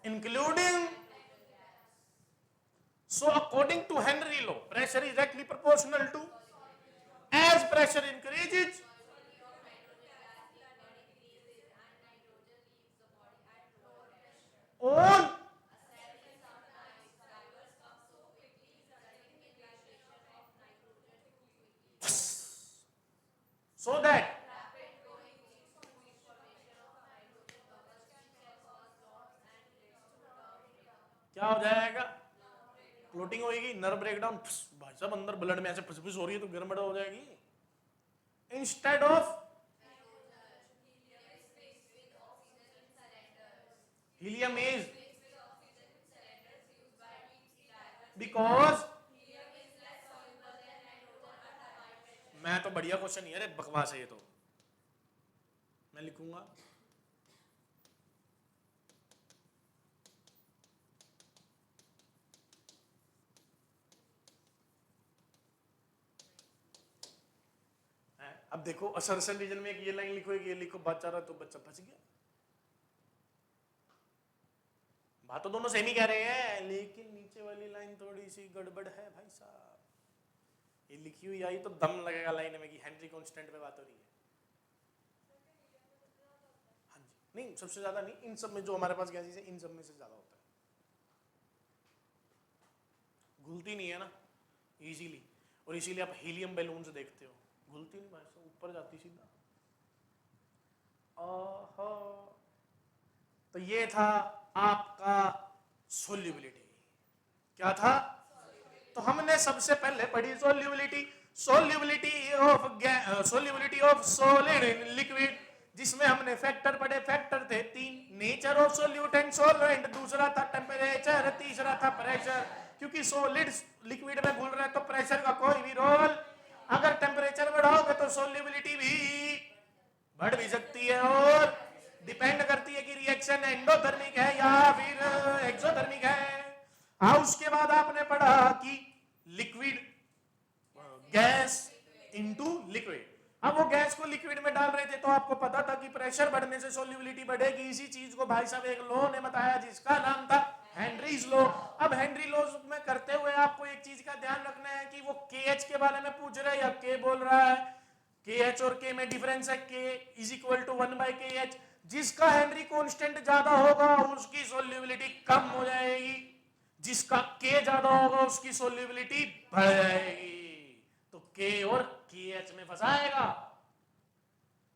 including, so according to Henry law, pressure is directly proportional to, as pressure increases, on so that क्या हो जाएगा, क्लोटिंग होगी, नर्व ब्रेकडाउन, भाई साहब अंदर ब्लड में ऐसे फुसफुस हो रही है तो गड़बड़ हो जाएगी। Instead of helium is because, मैं तो बढ़िया क्वेश्चन नहीं है रे, बकवास है ये तो, मैं लिखूंगा अब देखो असर्शन रीजन में एक ये लाइन लिखो, एक ये लिखो, बात चाह रहा तो बच्चा फंस गया। बात तो दोनों सेम ही कह रहे हैं, लेकिन नीचे वाली लाइन थोड़ी सी गड़बड़ है भाई साहब। ये लिखी हुई आई तो दम लगेगा लाइन में कि हेनरी कांस्टेंट पे बात हो रही है। हाँ जी, नहीं सबसे ज्यादा नहीं, इन सब में जो हमारे पास गैसेस है इन सब में से ज्यादा होता है, घुलती नहीं है ना इजीली, और इसीलिए आप हीलियम बैलून्स देखते हो, घुलती नहीं भाई, ऊपर जाती सीधा। तो ये था आपका सोल्यूबिलिटी। क्या था? तो हमने सबसे पहले पढ़ी solubility, solubility of solid in liquid, जिसमें हमने फैक्टर पढ़े, फैक्टर थे 3, nature of solute and solvent, दूसरा था टेम्परेचर, तीसरा था प्रेशर। क्योंकि सॉलिड लिक्विड में घुल रहा है तो प्रेशर का कोई भी रोल, अगर टेम्परेचर बढ़ाओगे तो सोल्यूबिलिटी भी बढ़ भी सकती है, और डिपेंड करती है कि रिएक्शन एंडोथर्मिक है या फिर एक्सोथर्मिक है। हाँ, उसके बाद आपने पढ़ा कि लिक्विड गैस इनटू लिक्विड, अब वो गैस को लिक्विड में डाल रहे थे तो आपको पता था कि प्रेशर बढ़ने से सोल्यूबिलिटी बढ़ेगी। इसी चीज को भाई साहब एक लॉ ने बताया जिसका नाम था हेनरीज लॉ। अब हेनरी लॉ में करते हुए आपको एक चीज का ध्यान रखना है कि वो KH के बारे में पूछ रहा है या K बोल रहा है। KH और K में डिफरेंस है, K is equal to 1/KH। जिसका हेनरी कांस्टेंट ज्यादा होगा उसकी सोल्यूबिलिटी कम हो जाएगी, जिसका K ज्यादा होगा उसकी सोल्यूबिलिटी बढ़ जाएगी। तो K और KH में फंसाएगा,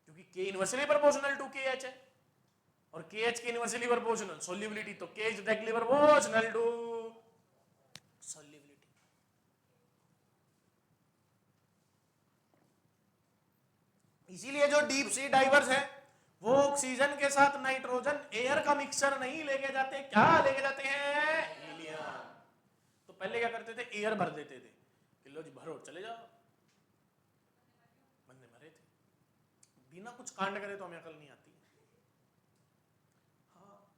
क्योंकि K inversely proportional to KH है और KH के इनवर्सली प्रोपोर्शनल सोल्यूबिलिटी, तो K is directly proportional to solubility. इसीलिए जो डीप सी डाइवर्स है वो ऑक्सीजन के साथ नाइट्रोजन एयर का मिक्सचर नहीं लेके जाते, क्या लेके जाते हैं? हीलियम। तो पहले क्या करते थे, एयर भर देते थे कि लो जी भरो चले जाओ, बंदे मरे थे। बिना कुछ कांड करे तो हमें अकल नहीं आती। हाँ,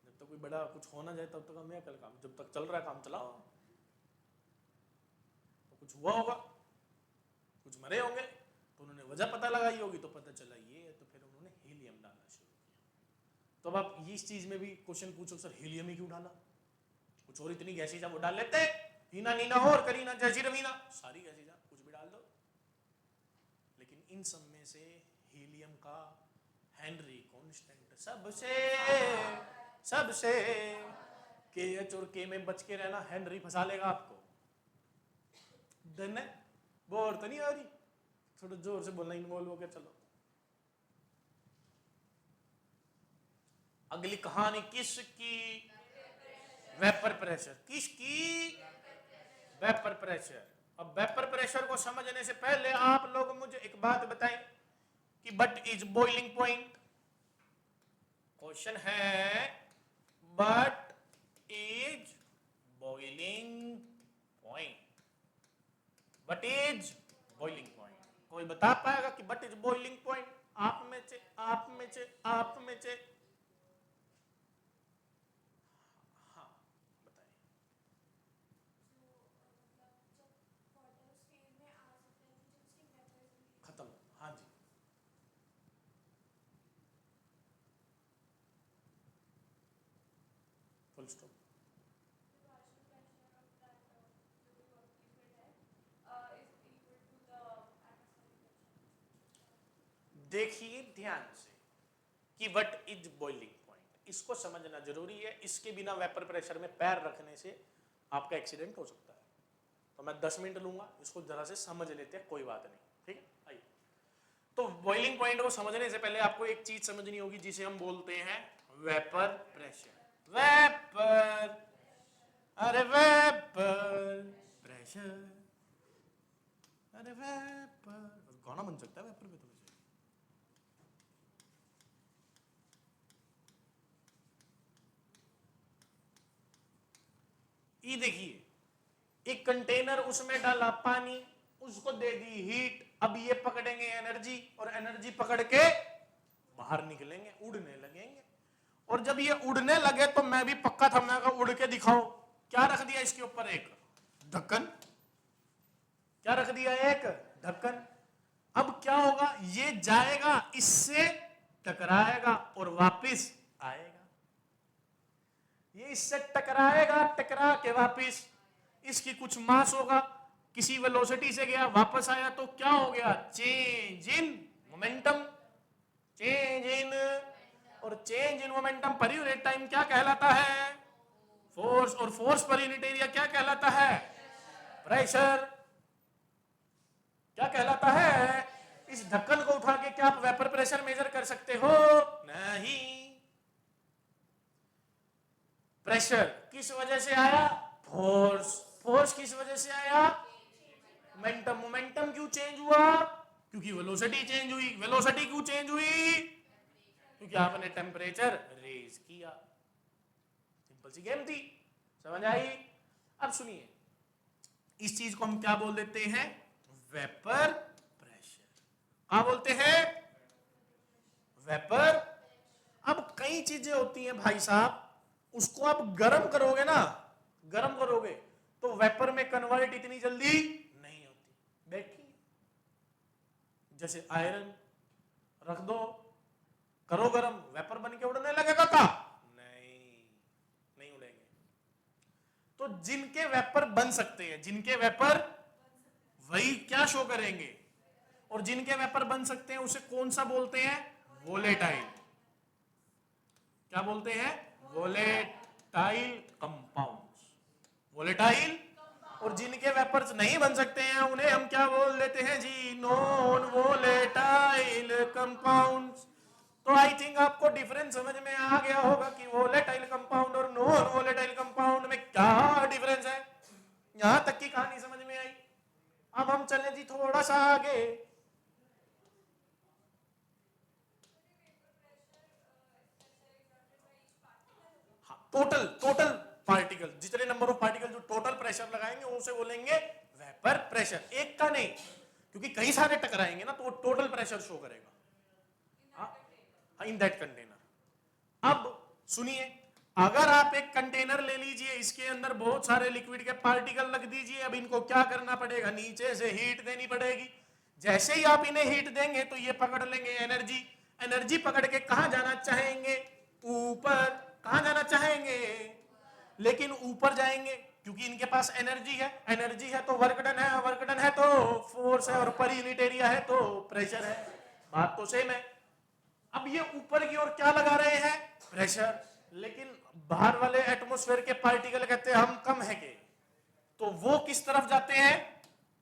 जब तक कोई बड़ा कुछ होना जाए तब तक हमें अकल, काम जब तक चल रहा है काम चलाओ। तो कुछ हुआ होगा, कुछ मरे होंगे, तो उन्होंने वजह पता लगाई होगी, तो पता चला ये है, तो फिर उन्होंने हीलियम डालना शुरू किया। तो अब आप इस चीज में भी क्वेश्चन पूछो, सर हीलियम ही क्यों डाला? कुछ और इतनी गैसें वो डाल लेते, हीना नीना और करीना जैसी रवीना, सारी गैसें कुछ भी डाल दो। लेकिन इन सब में से हीलियम का हेनरी कांस्टेंट सबसे KH और K में बच के रहना, हेनरी फंसा लेगा आपको। डन है? बोर तो नहीं आ रही? थोड़ा जोर से बोलना, इन्वॉल्व हो गया। चलो अगली कहानी किसकी? Vapour pressure. किसकी? Vapour pressure. अब वेपर प्रेशर को समझने से पहले आप लोग मुझे एक बात बताएं कि but is boiling point. Question है but is boiling point, but is boiling point. कोई बता पाएगा कि बट इज बॉइलिंग पॉइंट? आप में से हाँ बताइए। खत्म, हाँ जी। Full stop. देखिए ध्यान से कि व्हाट इज बॉइलिंग पॉइंट, इसको समझना जरूरी है। इसके बिना वेपर प्रेशर में पैर रखने से आपका एक्सीडेंट हो सकता है। तो मैं 10 मिनट लूंगा, इसको जरा से समझ लेते हैं, कोई बात नहीं, ठीक है। आइए। तो बॉइलिंग पॉइंट को समझने से पहले आपको एक चीज समझनी होगी जिसे हम बोलते हैं वेपर प्रेशर। वेपर, अरे वेपर प्रेशर, अरे वेपर, गाना बन सकता है वेपर पे तो। ये देखिए एक कंटेनर, उसमें डाला पानी, उसको दे दी हीट, अब ये पकड़ेंगे एनर्जी और एनर्जी पकड़ के बाहर निकलेंगे, उड़ने लगेंगे। और जब ये उड़ने लगे तो मैं भी पक्का था, मैं कहा उड़ के दिखाओ। क्या रख दिया इसके ऊपर? एक ढक्कन। क्या रख दिया? एक ढक्कन। अब क्या होगा? ये जाएगा, इससे टकराएगा और वापस आएगा। ये इससे टकराएगा, टकरा के वापस, इसकी कुछ मास होगा, किसी वेलोसिटी से गया वापस आया, तो क्या हो गया? Change in momentum. Change in, और चेंज इन मोमेंटम पर यूनिट टाइम क्या कहलाता है? फोर्स। और फोर्स पर यूनिट एरिया क्या कहलाता है? प्रेशर। क्या कहलाता है? इस ढक्कन को उठा के क्या आप वेपर प्रेशर मेजर कर सकते हो? नहीं। प्रेशर किस वजह से आया? फोर्स। फोर्स किस वजह से आया? मोमेंटम। मोमेंटम क्यों चेंज हुआ? क्योंकि वेलोसिटी चेंज हुई। वेलोसिटी क्यों चेंज हुई? क्योंकि आपने टेम्परेचर रेज किया। सिंपल सी गेम थी, समझ आई? अब सुनिए, इस चीज को हम क्या बोल देते हैं? Vapour pressure. क्या बोलते हैं? वेपर। अब कई चीजें होती हैं भाई साहब, उसको आप गर्म करोगे ना, गर्म करोगे तो वेपर में कन्वर्ट इतनी जल्दी नहीं होती। बैठी जैसे आयरन रख दो, करो गरम, वेपर बन के उड़ने लगेगा का? नहीं, नहीं उड़ेंगे। तो जिनके वेपर बन सकते हैं, जिनके वेपर, वही क्या शो करेंगे। और जिनके वेपर बन सकते हैं उसे कौन सा बोलते हैं? वोलेटाइल। क्या बोलते हैं? Volatile compounds. वोलेटाइल। और जिनके वेपर्स नहीं बन सकते हैं उन्हें हम क्या बोल देते हैं जी? Non volatile compounds. तो आई थिंक आपको डिफरेंस समझ में आ गया होगा कि वोलेटाइल कंपाउंड और नॉन वोलेटाइल कंपाउंड में क्या डिफरेंस है। यहां तक की कहानी समझ में आई। अब हम चले जी थोड़ा सा आगे। टोटल टोटल पार्टिकल, जितने नंबर ऑफ पार्टिकल जो टोटल प्रेशर लगाएंगे उसे बोलेंगे वेपर प्रेशर। एक का नहीं, क्योंकि कई सारे टकराएंगे ना तो वो टोटल प्रेशर शो करेगा इन दैट कंटेनर। अब सुनिए, अगर आप एक कंटेनर ले लीजिए, इसके अंदर बहुत सारे लिक्विड के पार्टिकल रख दीजिए, अब इनको क्या करना पड़ेगा? नीचे से हीट देनी पड़ेगी। जैसे ही आप इन्हें हीट देंगे तो ये पकड़ लेंगे एनर्जी। एनर्जी पकड़ के कहां जाना चाहेंगे? ऊपर। कहां जाना चाहेंगे? लेकिन ऊपर जाएंगे क्योंकि इनके पास एनर्जी है। एनर्जी है तो वर्क डन है, वर्क डन है तो फोर्स है, और पर यूनिट एरिया है तो प्रेशर है। बात तो सेम है। अब ये ऊपर की ओर क्या लगा रहे हैं? प्रेशर। लेकिन बाहर वाले एटमॉस्फेयर के पार्टिकल कहते हैं हम कम है के, तो वो किस तरफ जाते हैं?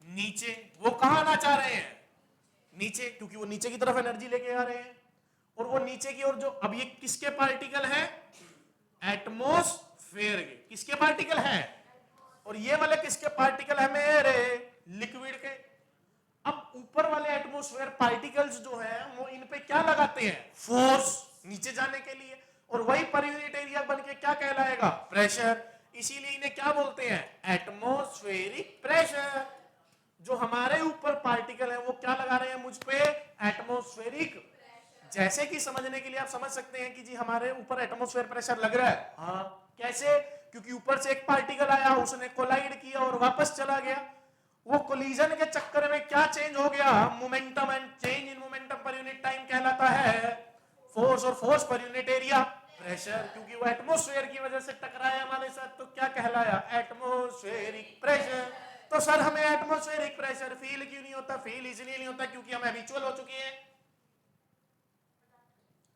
नीचे। वो कहां आना चाह रहे हैं? नीचे, क्योंकि वो नीचे की तरफ एनर्जी लेके आ रहे हैं। और वो नीचे की ओर जो, अब ये किसके पार्टिकल है? एटमॉस्फेयर के। किसके पार्टिकल है? और ये वाले किसके पार्टिकल है? मेरे लिक्विड के। अब ऊपर वाले एटमॉस्फेयर पार्टिकल्स जो है वो इन पे क्या लगाते हैं? फोर्स, नीचे जाने के लिए। और वही पर यूनिट एरिया बन के क्या कहलाएगा? प्रेशर। इसीलिए इन्हें क्या बोलते हैं? Atmospheric pressure. जो हमारे ऊपर पार्टिकल है वो क्या लगा रहे हैं मुझ पे? एटमॉस्फेरिक। जैसे कि समझने के लिए आप समझ सकते हैं कि जी हमारे ऊपर एटमॉस्फेयर प्रेशर लग रहा है। हाँ, कैसे? क्योंकि ऊपर से एक पार्टिकल आया, उसने कोलाइड किया और वापस चला गया। वो कोलिजन के चक्कर में क्या चेंज हो गया? Momentum. And change in momentum पर यूनिट टाइम कहलाता है फोर्स, और force per unit area pressure. क्योंकि वो एटमॉस्फेयर की वजह से टकराया हमारे साथ तो क्या कहलाया? Atmospheric pressure. तो सर हमें एटमॉस्फेरिक प्रेशर फील क्यों नहीं होता? फील इसलिए नहीं होता क्योंकि हम हैबिचुअल हो चुके हैं,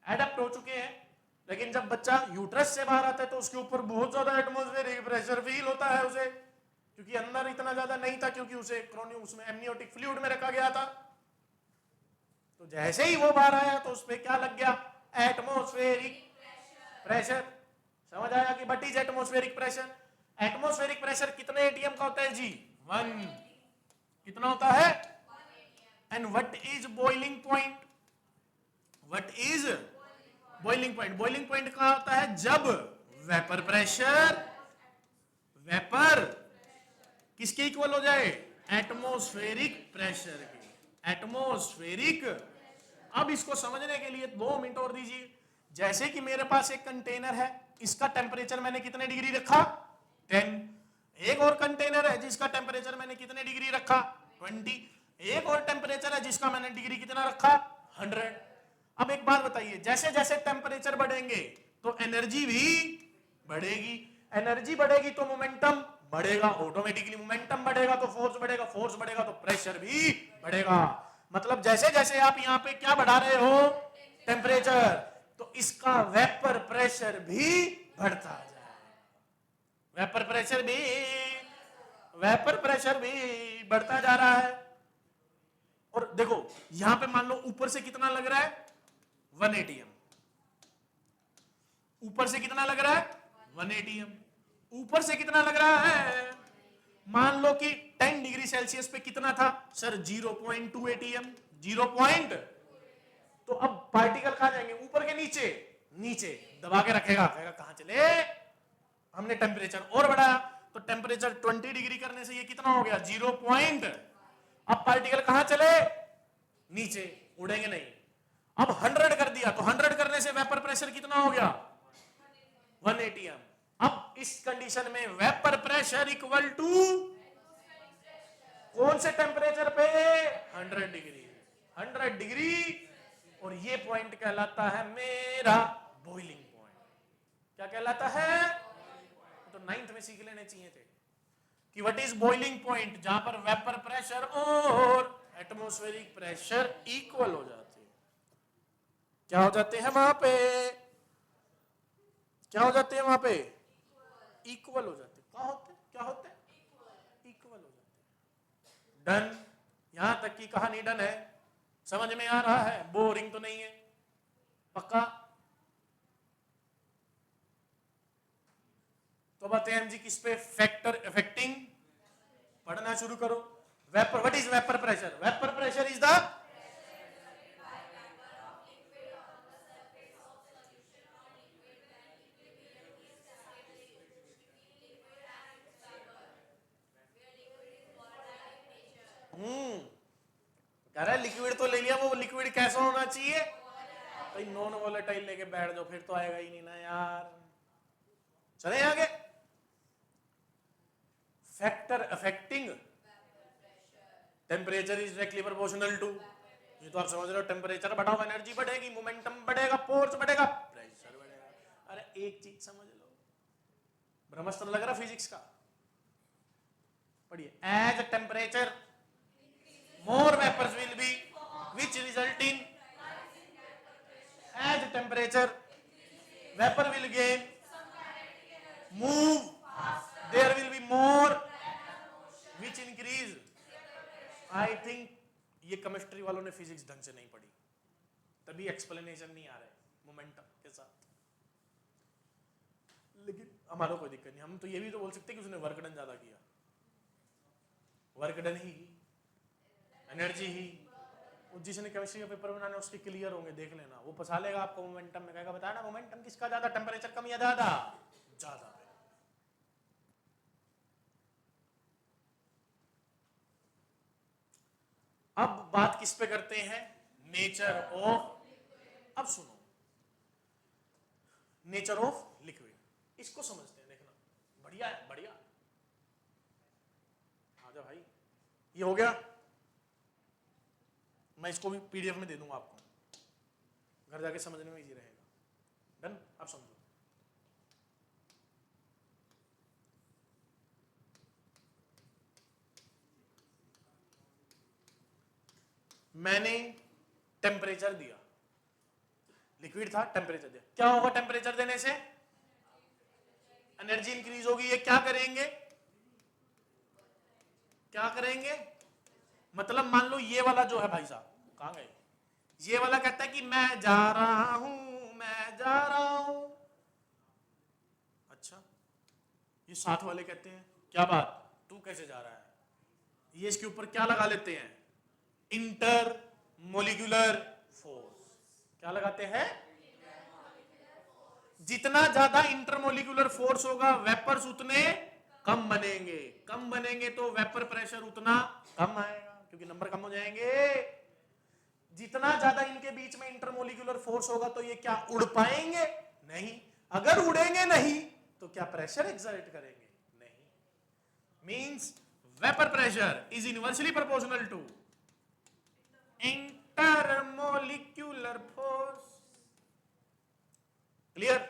एडप्ट हो चुके हैं। लेकिन जब बच्चा यूट्रस से बाहर आता है तो उसके ऊपर बहुत ज्यादा एटमॉस्फेरिक प्रेशर फील होता है उसे, क्योंकि अंदर इतना ज्यादा नहीं था, क्योंकि उसे उसमें एमनियोटिक फ्लूइड में रखा गया था। तो जैसे ही वो बार आया तो उस पर क्या लग गया, एटमॉस्फेरिक प्रेशर। समझ आया कि what is atmospheric pressure? Atmospheric pressure कितने एटीएम का होता है जी? 1। कितना होता है? And what is boiling point? What is boiling point? Boiling point कहां होता है? जब वेपर प्रेशर, वेपर किसके इक्वल हो जाए? एटमॉस्फेरिक प्रेशर के। एटमॉस्फेरिक। अब इसको समझने के लिए 2 मिनट और दीजिए। जैसे कि मेरे पास एक कंटेनर है, इसका टेम्परेचर मैंने कितने डिग्री रखा? 10। एक और कंटेनर है जिसका टेम्परेचर मैंने कितने डिग्री रखा? 20। एक और टेम्परेचर है जिसका मैंने डिग्री कितना रखा? 100। अब एक बात बताइए, जैसे जैसे टेम्परेचर बढ़ेंगे तो एनर्जी भी बढ़ेगी। एनर्जी बढ़ेगी तो मोमेंटम बढ़ेगा, ऑटोमेटिकली मोमेंटम बढ़ेगा तो फोर्स बढ़ेगा, फोर्स बढ़ेगा तो प्रेशर भी बढ़ेगा। मतलब जैसे जैसे आप यहाँ पे क्या बढ़ा रहे हो? टेम्परेचर, तो इसका वेपर प्रेशर भी बढ़ता जाएगा। वेपर प्रेशर भी बढ़ता जा रहा है। और देखो यहां पे मान लो ऊपर से कितना लग रहा है? 1 एटीएम। ऊपर से कितना लग रहा है? 1 एटीएम। ऊपर से कितना लग रहा है? मान लो कि 10 डिग्री सेल्सियस पे कितना था सर? 0.2 एटीएम। 0 पॉइंट। तो अब पार्टिकल कहां जाएंगे? ऊपर के नीचे? नीचे दबा के रखेगा, कहेगा कहां चले? हमने टेम्परेचर और बढ़ाया तो टेम्परेचर 20 डिग्री करने से ये कितना हो गया? 0 पॉइंट। अब पार्टिकल कहां चले? नीचे, उड़ेंगे नहीं। अब 100 कर दिया तो 100 करने से वेपर प्रेशर कितना हो गया? 1 एटीएम। अब इस कंडीशन में वेपर प्रेशर इक्वल टू कौन से टेम्परेचर पे? 100 डिग्री। 100 डिग्री। और ये पॉइंट कहलाता है मेरा बॉइलिंग पॉइंट। क्या कहलाता है? तो 9th में सीख लेने चाहिए थे कि व्हाट इज बॉइलिंग पॉइंट, जहां पर वेपर प्रेशर और एटमॉस्फेरिक प्रेशर इक्वल हो जाते हैं। क्या हो जाते हैं वहां पे? क्या हो जाते हैं वहां पे? इक्वल हो जाते हैं। क्या होते? क्या होते? इक्वल हो जाते हैं। डन। यहां तक की कहानी डन है? समझ में आ रहा है? बोरिंग तो नहीं है? पक्का? तो बताते हैं जी किस पे? Factor affecting. पढ़ना शुरू करो। Vapour, what is vapour pressure? Vapour pressure is the कह रहा है लिक्विड तो ले लिया, वो लिक्विड कैसा होना चाहिए? भाई नॉन वोलेटाइल लेके बैठ जाओ, फिर तो आएगा ही नहीं ना यार। चले आगे। Factor affecting temperature is directly proportional to, ये तो आप समझ रहे हो, टेम्परेचर बढ़ाओ एनर्जी बढ़ेगी, मोमेंटम बढ़ेगा, फोर्स बढ़ेगा, प्रेशर बढ़ेगा। अरे एक चीज समझ लो, ब्रह्मास्त्र लग रहा फिजिक्स का? पढ़िए। As temperature more vapors will be, which result in, as temperature vapor will gain, move, there will be more, which increase. I think ये केमिस्ट्री वालों ने फिजिक्स ढंग से नहीं पढ़ी, तभी एक्सप्लेनेशन नहीं आ रहा है मोमेंटम के साथ। लेकिन हमारा कोई दिक्कत नहीं, हम तो ये भी तो बोल सकते हैं कि उसने वर्क डन ज्यादा किया। वर्क डन ही, एनर्जी ही। जिसने केमिस्ट्री का पेपर बनाना उसके क्लियर होंगे, देख लेना, वो फंसा लेगा आपको मोमेंटम में, कहेगा बताया ना मोमेंटम किसका ज्यादा, टेम्परेचर कम या ज्यादा? ज्यादा। अब बात किस पे करते हैं? Nature of. अब सुनो, नेचर ऑफ लिक्विड, इसको समझते हैं। देखना बढ़िया है, बढ़िया। आजा भाई, ये हो गया। मैं इसको भी पीडीएफ में दे दूंगा आपको, घर जाके समझने में इजी रहेगा। डन? अब समझो। मैंने टेम्परेचर दिया, लिक्विड था, टेम्परेचर दिया, क्या होगा टेम्परेचर देने से? एनर्जी इंक्रीज होगी। ये क्या करेंगे? क्या करेंगे? मतलब मान लो ये वाला जो है भाई साहब, कहां गए? ये वाला कहता है कि मैं जा रहा हूं, मैं जा रहा हूं। अच्छा, ये साथ वाले कहते हैं क्या बात, तू कैसे जा रहा है? ये इसके ऊपर क्या लगा लेते हैं? Inter molecular force. क्या लगाते हैं? जितना ज्यादा इंटरमोलिकुलर फोर्स होगा वेपर्स उतने कम बनेंगे, कम बनेंगे तो वेपर प्रेशर उतना कम आएगा, क्योंकि नंबर कम हो जाएंगे। जितना ज्यादा इनके बीच में इंटरमोलिकुलर फोर्स होगा तो ये क्या उड़ पाएंगे? नहीं। अगर उड़ेंगे नहीं तो क्या प्रेशर एक्सर्ट करेंगे? नहीं। Means vapour pressure is inversely proportional to intermolecular force. Clear?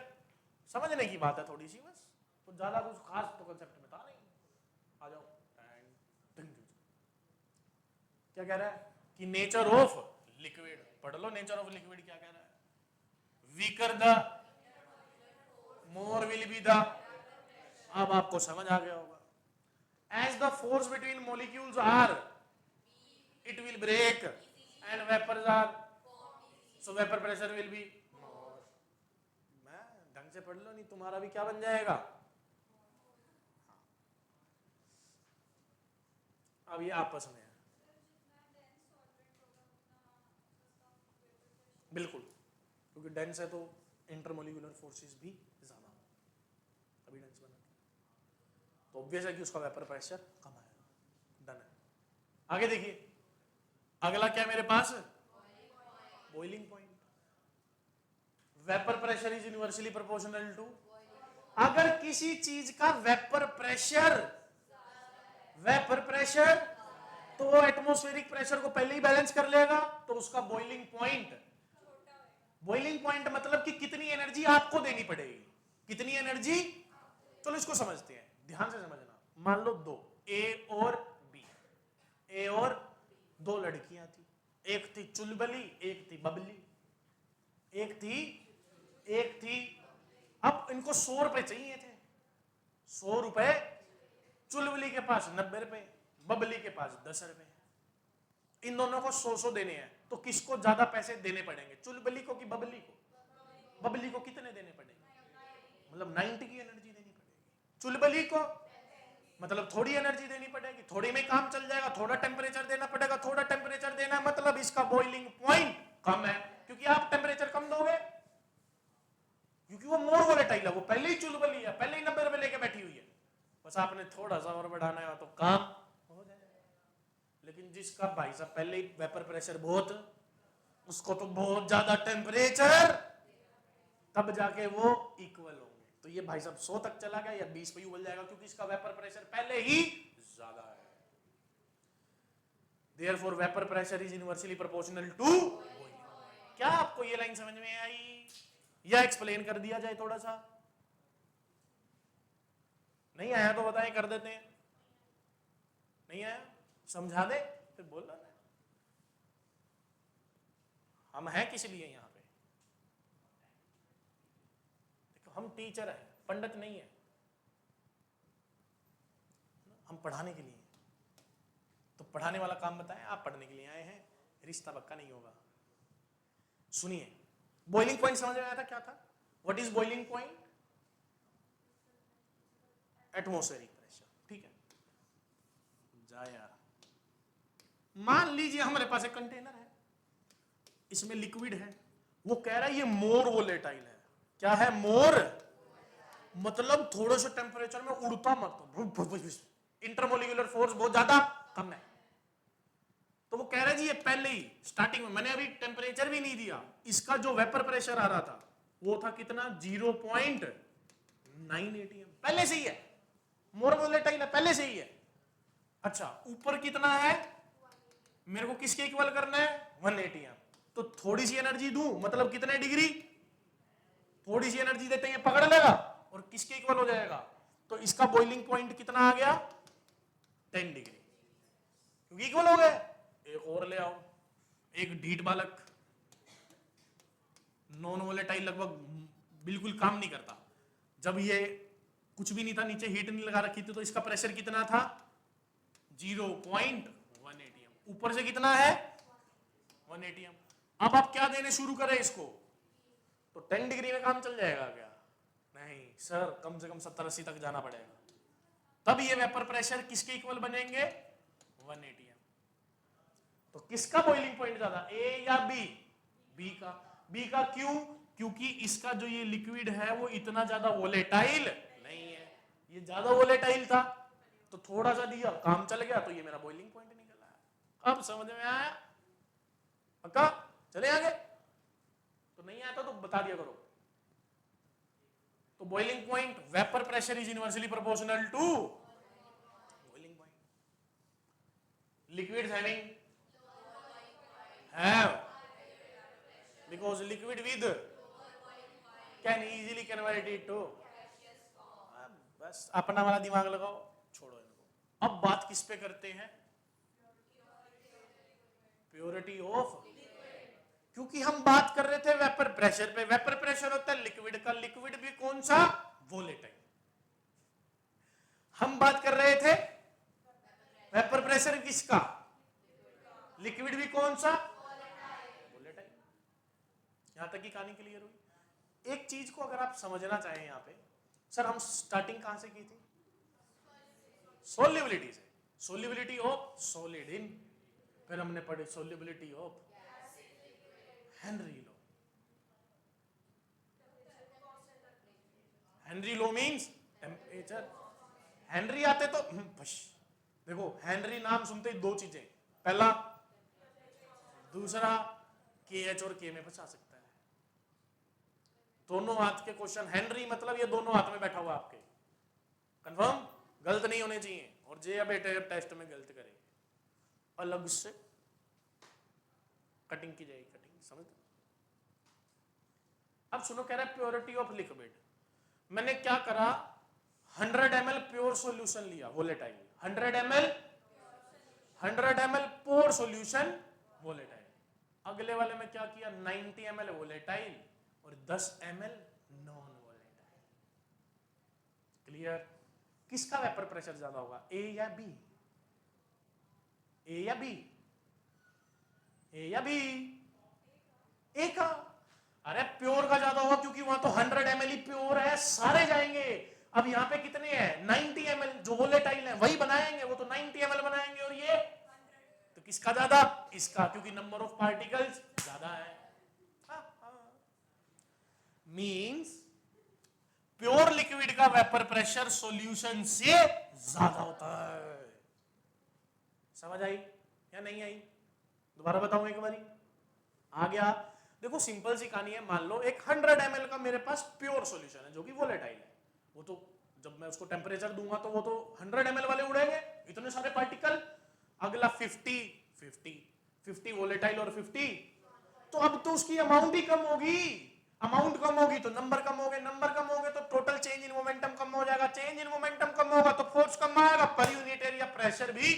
समझने की बात है थोड़ी सी, बस कुछ ज्यादा कुछ खास तो कंसेप्ट में था नहीं। आ जाओ। क्या कह रहा है कि नेचर ऑफ लिक्विड, पढ़ लो नेचर ऑफ लिक्विड क्या कह रहा है। Weaker the more will be the, अब आपको समझ आ गया होगा। As the force between molecules are, it will break and vapours are, so vapour pressure will be more. मैं ढंग से पढ़ लो, नहीं तुम्हारा भी क्या बन जाएगा। अब ये आपस में है। बिल्कुल, क्योंकि डेंस है तो इंटरमोलिकुलर फोर्सेस भी ज्यादा हो, तभी डेंस बना। तो ऑब्वियस है कि उसका वेपर प्रेशर कम आएगा। डन है। आगे देखिए, अगला क्या मेरे पास, boiling point. Vapour pressure is inversely proportional to, अगर किसी चीज का वेपर प्रेशर तो वो एटमॉस्फेरिक प्रेशर को पहले ही बैलेंस कर लेगा, तो उसका बॉइलिंग पॉइंट, बॉइलिंग पॉइंट मतलब कि कितनी एनर्जी आपको देनी पड़ेगी, कितनी एनर्जी। चलो इसको समझते हैं, ध्यान से समझना। मान लो दो, ए और बी, ए और दो लड़कियां थी, एक थी चुलबली, एक थी बबली, एक थी। अब इनको 100 रुपए चाहिए थे, 100 रुपए। चुलबली के पास 90 रुपए, बबली के पास 10 रुपए। इन दोनों को 100 देने हैं, तो किसको ज्यादा पैसे देने पड़ेंगे, चुलबली को कि बबली को? बबली को कितने देने पड़ेंगे? मतलब 90 की एनर्जी देनी पड़ेगी। चुलबली को मतलब थोड़ी एनर्जी देनी पड़ेगी, थोड़ी में काम चल जाएगा। थोड़ा टेम्परेचर देना पड़ेगा, थोड़ा टेम्परेचर देना मतलब इसका बॉइलिंग पॉइंट कम है, क्योंकि आप टेम्परेचर कम दोगे, क्योंकि वो मोर वोलेटाइल है, वो पहले ही चुलबली है, पहले ही 90 रुपए लेके बैठी हुई है, बस आपने थोड़ा सा और बढ़ाना है तो काम हो जाएगा। लेकिन जिसका भाई साहब पहले ही वेपर प्रेशर बहुत, उसको तो बहुत ज्यादा टेम्परेचर, तब जाके वो इक्वल होंगे। तो ये भाई साहब 100 तक चला गया या 20 पे ही उबल जाएगा, क्योंकि इसका वेपर प्रेशर पहले ही ज्यादा है। Therefore vapour pressure is inversely proportional to. क्या आपको ये लाइन समझ में आई, या एक्सप्लेन कर दिया जाए थोड़ा सा? नहीं आया तो बताएं, कर देते हैं। नहीं आया समझा दे, फिर बोल रहा है। हम हैं किस लिए यहां पे? देखो, हम टीचर हैं, पंडित नहीं है, हम पढ़ाने के लिए। तो पढ़ाने वाला काम बताएं, आप पढ़ने के लिए आए हैं, रिश्ता पक्का नहीं होगा। सुनिए, बॉइलिंग पॉइंट समझ में आया था क्या था? What is boiling point? Atmospheric pressure. ठीक है, जा यार। मान लीजिए हमारे पास एक कंटेनर है, इसमें लिक्विड है, वो कह रहा है ये मोर वोलेटाइल है। क्या है? मोर, मतलब थोड़े से टेम्परेचर में उड़ता मत, इंटरमोलिकुलर फोर्स बहुत ज्यादा कम है। तो वो कह रहा है जी ये पहले ही स्टार्टिंग में, मैंने अभी टेम्परेचर भी नहीं दिया, इसका जो वेपर प्रेशर आ रहा था वो था कितना? 0.9 एटीएम, पहले से ही है। मोर वोलेटाइल है, पहले से ही है। अच्छा, ऊपर कितना है? मेरे को किसके इक्वल करना है? 1 एटीएम। तो थोड़ी सी एनर्जी दूं मतलब कितने डिग्री? थोड़ी सी एनर्जी देते हैं पकड़ लेगा और किसके इक्वल हो जाएगा? तो इसका बॉइलिंग पॉइंट कितना आ गया? 10 डिग्री, क्योंकि इक्वल हो गए। एक और ले आओ, एक ढीठ बालक, नॉन वोलेटाइल, लगभग बिल्कुल काम नहीं करता। जब ये कुछ भी नहीं था, नीचे हीट नहीं लगा रखी थी, तो इसका प्रेशर कितना था? 0.1 एटीएम। ऊपर से कितना है? 1 एटीएम। अब आप क्या देने शुरू करें इसको, तो 10 डिग्री में काम चल जाएगा क्या? नहीं सर, कम से कम 70-80 तक जाना पड़ेगा, तब ये वेपर प्रेशर किसके इक्वल बनेंगे? 180 एम। तो किसका बॉइलिंग पॉइंट ज्यादा, ए या बी? बी का। बी का क्यों? क्योंकि इसका जो ये लिक्विड है वो इतना ज्यादा वोलेटाइल नहीं है, ये ज्यादा वोलेटाइल था, तो थोड़ा सा दिया काम चल गया, तो ये मेरा बॉइलिंग पॉइंट निकल आया। अब समझ में आया? पक्का? चले आगे? तो नहीं आता तो बता दिया करो। तो boiling point, vapour pressure is inversely proportional to boiling point. Liquids having have because liquid with can easily convert it to, बस अपना वाला दिमाग लगाओ, छोड़ो इनको। अब बात किस पे करते हैं? प्योरिटी ऑफ, क्योंकि हम बात कर रहे थे वेपर प्रेशर पे। वेपर प्रेशर होता है लिक्विड का, लिक्विड भी कौन सा? वोलेटाइल। हम बात कर रहे थे वेपर प्रेशर किसका? लिक्विड भी कौन सा? वोलेटाइल। यहां तक की कहानी क्लियर हुई? एक चीज को अगर आप समझना चाहें यहां पे, सर हम स्टार्टिंग कहां से की थी? सोल्युबिलिटी से। सोल्युबिलिटी ऑफ सॉलिड इन, फिर हमने पढ़ी solubility of Henry law. Henry law means temperature. Henry आते तो देखो, हेनरी नाम सुनते ही दो चीजें, पहला, दूसरा के एच और के में फंसा सकता है। दोनों हाथ के क्वेश्चन, हेनरी मतलब ये दोनों हाथ में बैठा हुआ आपके, कंफर्म? गलत नहीं होने चाहिए, और जे या बेटे टेस्ट में गलत करेंगे अलग से कटिंग की जाएगी, कटिंग समझ। अब सुनो, कह रहा है प्योरिटी ऑफ लिक्विड। मैंने क्या करा, 100 ml प्योर सॉल्यूशन लिया volatile, 100 ml pure solution volatile. अगले वाले में क्या किया, 90 ml वोलेटाइल और 10 ml नॉन वोलेटाइल। क्लियर? किसका वेपर प्रेशर ज्यादा होगा, ए या बी? ए या बी? ए या बी? ए का। अरे प्योर का ज्यादा होगा, क्योंकि वहां तो 100 ml ही प्योर है, सारे जाएंगे। अब यहाँ पे कितने हैं, 90 ml जो वोलेटाइल है वही बनाएंगे, वो तो 90 ml बनाएंगे, और ये तो किसका ज्यादा? इसका, क्योंकि नंबर ऑफ पार्टिकल्स ज्यादा है। मींस प्योर लिक्विड का वेपर प्रेशर सॉल्यूशन से ज्यादा होता है। समझ आई या नहीं आई? दोबारा बताऊं एक बारी, आ गया? देखो सिंपल सी कहानी है, मान लो एक 100 ml का मेरे पास प्योर सॉल्यूशन है जो कि वोलेटाइल है, वो तो जब मैं उसको टेम्परेचर दूंगा तो वो तो 100 ml वाले उड़ेंगे, इतने सारे पार्टिकल। अगला 50 वोलेटाइल और 50, तो अब तो उसकी अमाउंट ही कम होगी। अमाउंट कम होगी तो नंबर कम हो गए, नंबर कम हो गए तो टोटल चेंज इन मोमेंटम कम हो जाएगा, चेंज इन मोमेंटम कम होगा तो फोर्स कम आएगा, पर यूनिट एरिया प्रेशर भी।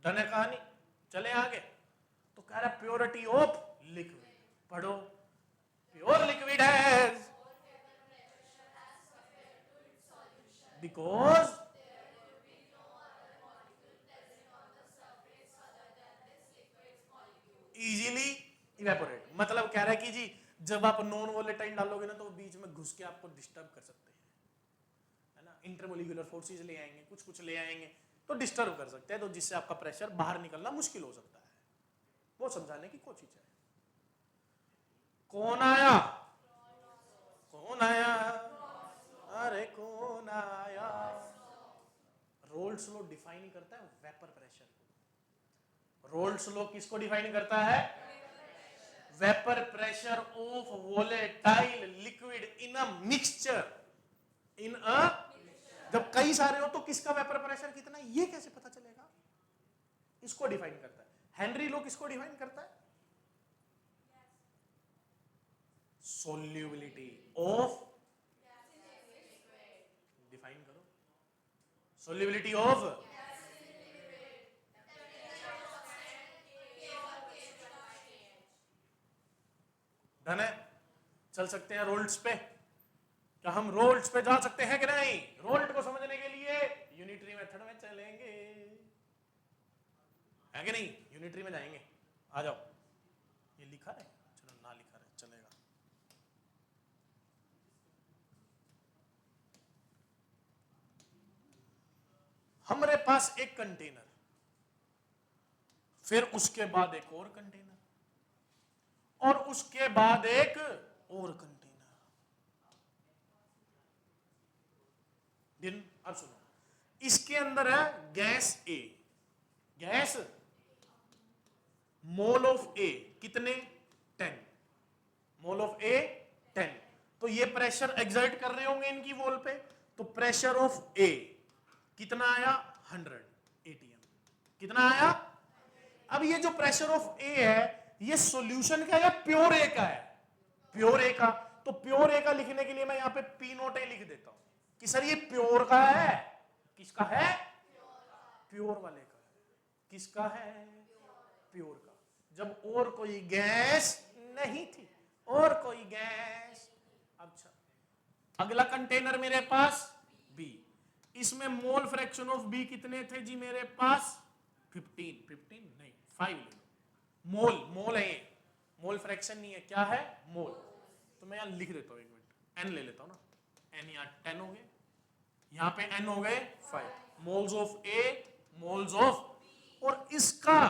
डन है कहानी? चले आगे। तो कह रहा प्योरिटी ऑफ लिक्विड, पढ़ो। प्योर लिक्विड है बिकॉज इजीली इवेपोरेट। मतलब कह रहा है कि जी जब आप नॉन वोलेटाइल डालोगे ना तो बीच में घुस के आपको डिस्टर्ब कर सकते हैं, है ना, इंटरमोलिकुलर फोर्सेस ले आएंगे, कुछ ले आएंगे तो डिस्टर्ब कर सकते हैं, तो जिससे आपका प्रेशर बाहर निकलना मुश्किल हो सकता है। वो समझाने की कोशिश है। कौन आया? कौन आया? अरे कौन आया? रोल्स लॉ डिफाइन करता है वेपर प्रेशर को। रोल्स लॉ किसको डिफाइन करता है? Vapour pressure of volatile liquid in a mixture. In a, जब कई सारे हो तो किसका वेपर प्रेशर कितना है ये कैसे पता चलेगा? इसको डिफाइन करता है। हेनरी लॉ किसको डिफाइन करता है? सोल्यूबिलिटी ऑफ, डिफाइन करो, सोल्यूबिलिटी ऑफ। डन है? चल सकते हैं रोल्ट्स पे? क्या हम रोल्ट्स पे जा सकते हैं कि नहीं? रोल्ट को समझने के लिए यूनिटरी मेथड में चलेंगे। है कि नहीं? यूनिटरी में जाएंगे, आ जाओ। ये लिखा है, चलो ना लिखा है चलेगा। हमारे पास एक कंटेनर, फिर उसके बाद एक और कंटेनर, और उसके बाद एक और कंटेनर। अब सुनो, इसके अंदर है gas A, gas mole of A कितने? 10 मोल ऑफ ए 10। तो ये प्रेशर एक्सर्ट कर रहे होंगे इनकी वॉल पे, तो प्रेशर ऑफ ए कितना आया? 100 एटीएम। कितना आया? अब ये जो प्रेशर ऑफ ए है, ये सॉल्यूशन का या प्योर ए का है? प्योर ए का। तो प्योर ए का लिखने के लिए मैं यहां पे पी नोट ए लिख देता हूं कि सर ये प्योर का है। किसका है? प्योर वाले का है। किसका है? प्योर का। जब और कोई गैस नहीं थी, और कोई गैस। अच्छा, अगला कंटेनर मेरे पास बी, इसमें मोल फ्रैक्शन ऑफ बी कितने थे जी मेरे पास? 15 नहीं 5 ले लो। मोल है, मोल फ्रैक्शन नहीं है, क्या है? मोल। तो मैं यहां लिख देता हूं, एक मिनट, एन ले लेता हूं ना। एन यहां 10 हो गए, यहां पे एन हो गए 5 moles of A, moles of. और इसका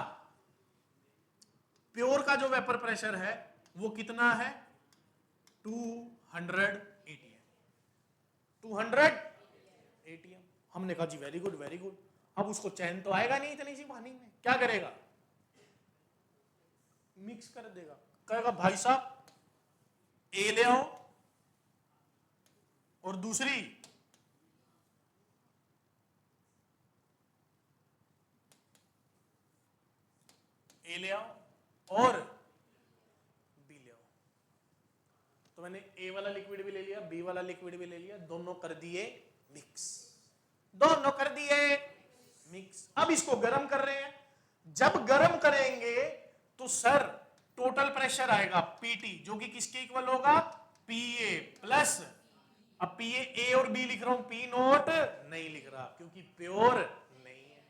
प्योर का जो वेपर प्रेशर है वो कितना है? 200 एटीएम। 200 एटीएम। हमने कहा जी वेरी गुड वेरी गुड। अब उसको चैन तो आएगा नहीं इतनी सी पानी में, क्या करेगा? मिक्स कर देगा। कहेगा भाई साहब ए ले आओ और दूसरी ए ले आओ और बी ले आओ। तो मैंने ए वाला लिक्विड भी ले लिया, बी वाला लिक्विड भी ले लिया, दोनों कर दिए मिक्स। दोनों कर दिए मिक्स। अब इसको गर्म कर रहे हैं। जब गर्म करेंगे तो सर टोटल प्रेशर आएगा पीटी, जो कि किसके इक्वल होगा? पीए प्लस। अब पीए ए और बी लिख रहा हूं, पी नोट नहीं लिख रहा क्योंकि प्योर नहीं है,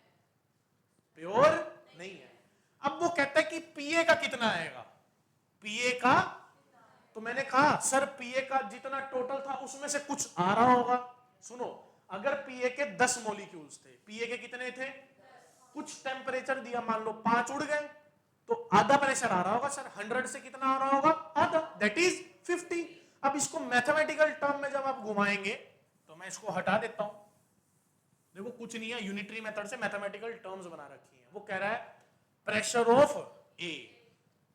प्योर नहीं है। अब वो कहता है कि पीए का कितना आएगा? पीए का, तो मैंने कहा सर पीए का जितना टोटल था उसमें से कुछ आ रहा होगा। सुनो, अगर पीए के 10 मॉलिक्यूल्स थे, पीए के कितने थे? कुछ टेम्परेचर दिया, मान लो 5 उड़ गए, तो आधा प्रेशर आ रहा होगा सर। 100 से कितना आ रहा होगा? आधा, दैट इज 50। अब इसको मैथमेटिकल टर्म में जब आप घुमाएंगे तो मैं इसको हटा देता हूं। देखो कुछ नहीं है, यूनिटरी मेथड से मैथमेटिकल टर्म्स बना रखी है। वो कह रहा है pressure of A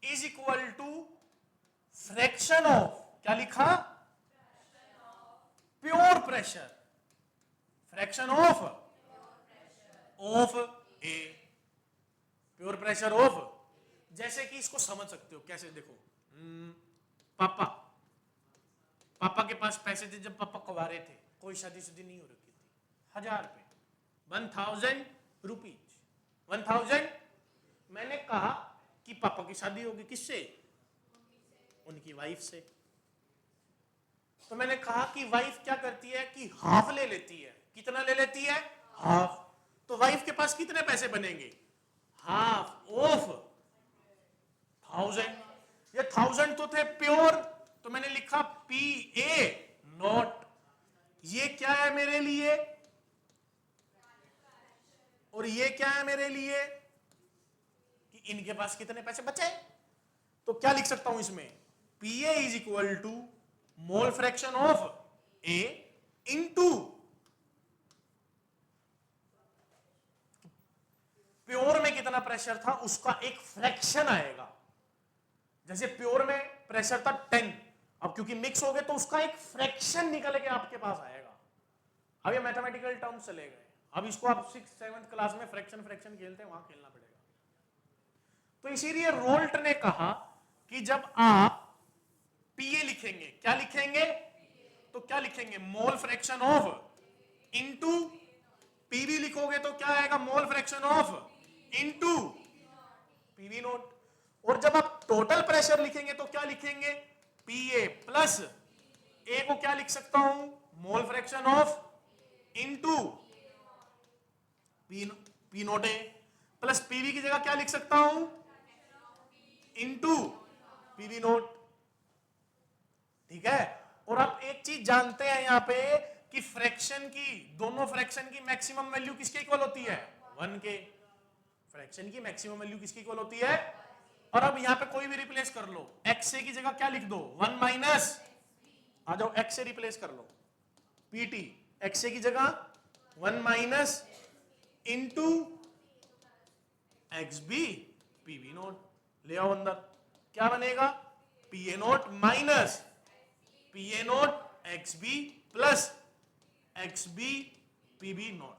is equal to fraction of, क्या लिखा? Pure pressure, fraction of A, pure pressure of. जैसे कि इसको समझ सकते हो कैसे, देखो पापा के पास पैसे थे जब पापा कुंवारे थे, कोई शादी शुदी नहीं हो रखी थी, 1000 रुपए, 1000 रुपीज, 1000। मैंने कहा कि पापा की शादी होगी, किससे? उनकी वाइफ से। तो मैंने कहा कि वाइफ क्या करती है कि हाफ ले लेती है। कितना ले लेती है? हाफ। तो वाइफ के पास कितने पैसे बनेंगे? Half of 1000। ये 1000 तो थे प्योर, तो मैंने लिखा पी ए नॉट। ये क्या है मेरे लिए और ये क्या है मेरे लिए कि इनके पास कितने पैसे बचे। तो क्या लिख सकता हूं इसमें? P A is equal to mole fraction of A into pure में कितना प्रेशर था उसका एक फ्रैक्शन आएगा। जैसे प्योर में प्रेशर था 10, अब क्योंकि मिक्स हो गए तो उसका एक फ्रैक्शन निकल के आपके पास आएगा। अब ये मैथमेटिकल टर्म्स चले गए। अब इसको आप 6th-7th क्लास में फ्रैक्शन खेलते हैं, वहां खेलना पड़ेगा। तो इसीलिए रोल्ट ने कहा कि जब आप पीए लिखेंगे, क्या लिखेंगे? तो क्या लिखेंगे? मोल फ्रैक्शन ऑफ इनटू पीवी लिखोगे तो क्या आएगा? मोल fraction of into PV note. और जब आप टोटल प्रेशर लिखेंगे तो क्या लिखेंगे? पीए प्लस ए को क्या लिख सकता हूं? मोल fraction of into P note A. Plus PV की जगह क्या लिख सकता हूं, इनटू पीवी नोट। ठीक है, और आप एक चीज जानते हैं यहां पे कि फ्रैक्शन की, दोनों फ्रैक्शन की मैक्सिमम वैल्यू किसके इक्वल होती है, 1 के। फ्रैक्शन की मैक्सिमम वैल्यू किसकी इक्वल होती है, और अब यहां पे कोई भी रिप्लेस कर लो, एक्स ए की जगह क्या लिख दो, 1 माइनस, आ जाओ एक्स से रिप्लेस कर लो, पीटी, एक्स ए की जगह 1 minus into X B PV naught, ले आओ अंदर, क्या बनेगा, P A naught minus P A naught x B plus x B P B naught.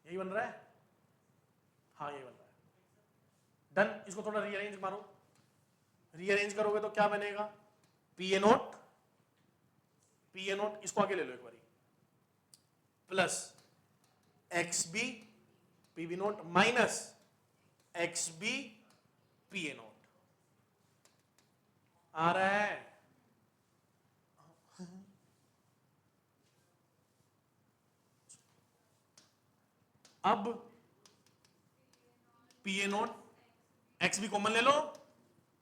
यही बन रहा है, हाँ यही बन रहा है, डन। इसको थोड़ा रीअरेंज मारो, रीअरेंज करोगे तो क्या बनेगा, P A naught, P A naught इसको आगे ले लो एक बारी, plus x B P B naught minus x B P A naught, आ रहा है। अब P A naught x B common ले लो,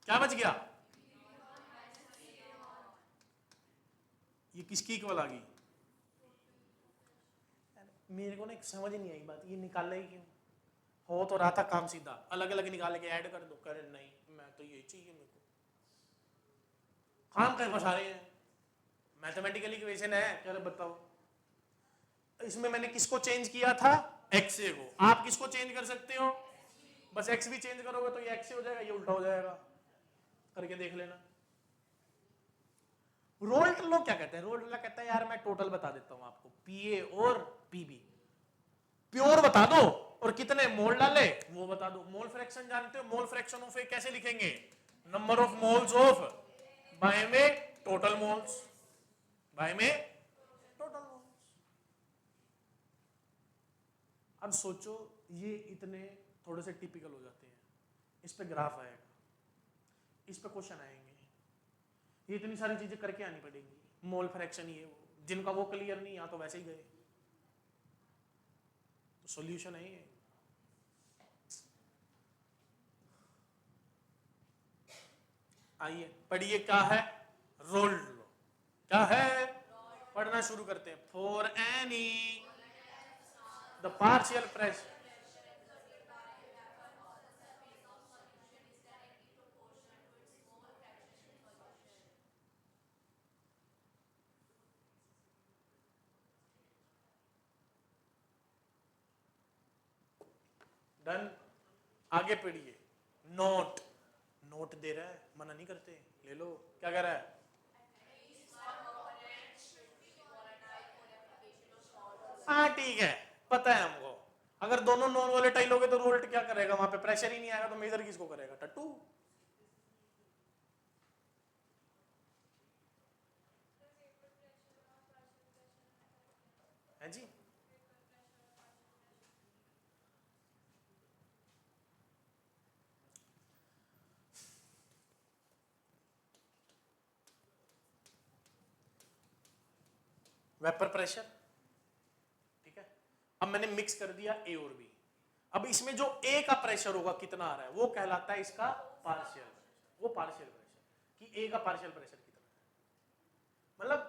क्या बच गया, ये किसकी इक्वल आ गई, मेरे को ना समझ नहीं आई बात, ये निकालना ही क्यों, हो तो रहा था काम सीधा, अलग अलग निकाल के ऐड कर दो, करे नहीं मैं तो ये चाहिए मेरे को, काम कहीं फंसा रहे हैं, मैथमेटिकल इक्वेशन है, चलो बताओ। इसमें मैंने किसको चेंज किया था, एक्स ए को, आप किसको चेंज कर सकते हो, बस एक्स भी चेंज करोगे तो ये एक्स हो जाएगा, ये उल्टा हो जाएगा, करके देख लेना। रोल्ट लो क्या कहते हैं, रोल्ट लो कहता है यार मैं टोटल बता देता हूं आपको, पीए और पीबी, प्योर बता दो और कितने मोल डाले वो बता दो। मोल फ्रैक्शन जानते हो, मोल फ्रैक्शन ऑफ ए कैसे लिखेंगे, number of moles of by में टोटल मोल्स, बाय में टोटल मोल्स। अब सोचो ये इतने थोड़े से टिपिकल हो जाते हैं, इस पे ग्राफ आएगा, इस पे क्वेश्चन आएंगे, ये इतनी सारी चीजें करके आनी पड़ेंगी, मोल फ्रैक्शन ये वो, जिनका वो क्लियर नहीं, या तो वैसे ही गए, तो सॉल्यूशन है ये। आइए पढ़िए, क्या है, रोल्ड लो, क्या है, पढ़ना शुरू करते हैं। For any the partial pressure, done. आगे पढ़िए, नोट, नोट दे रहा है, मना नहीं करते, ले लो, क्या कह रहा है, हाँ ठीक है, पता है हमको, अगर दोनों नॉन वोलेटाइल हो गए तो रोल्ट क्या करेगा, वहां पे प्रेशर ही नहीं आएगा, तो मेजर किसको करेगा, टट्टू। है जी, वेपर प्रेशर, ठीक है। अब मैंने मिक्स कर दिया ए और बी, अब इसमें जो ए का प्रेशर होगा कितना आ रहा है वो कहलाता है इसका पार्शियल प्रेशर, वो पार्शियल प्रेशर कि ए का पार्शियल प्रेशर कितना है, मतलब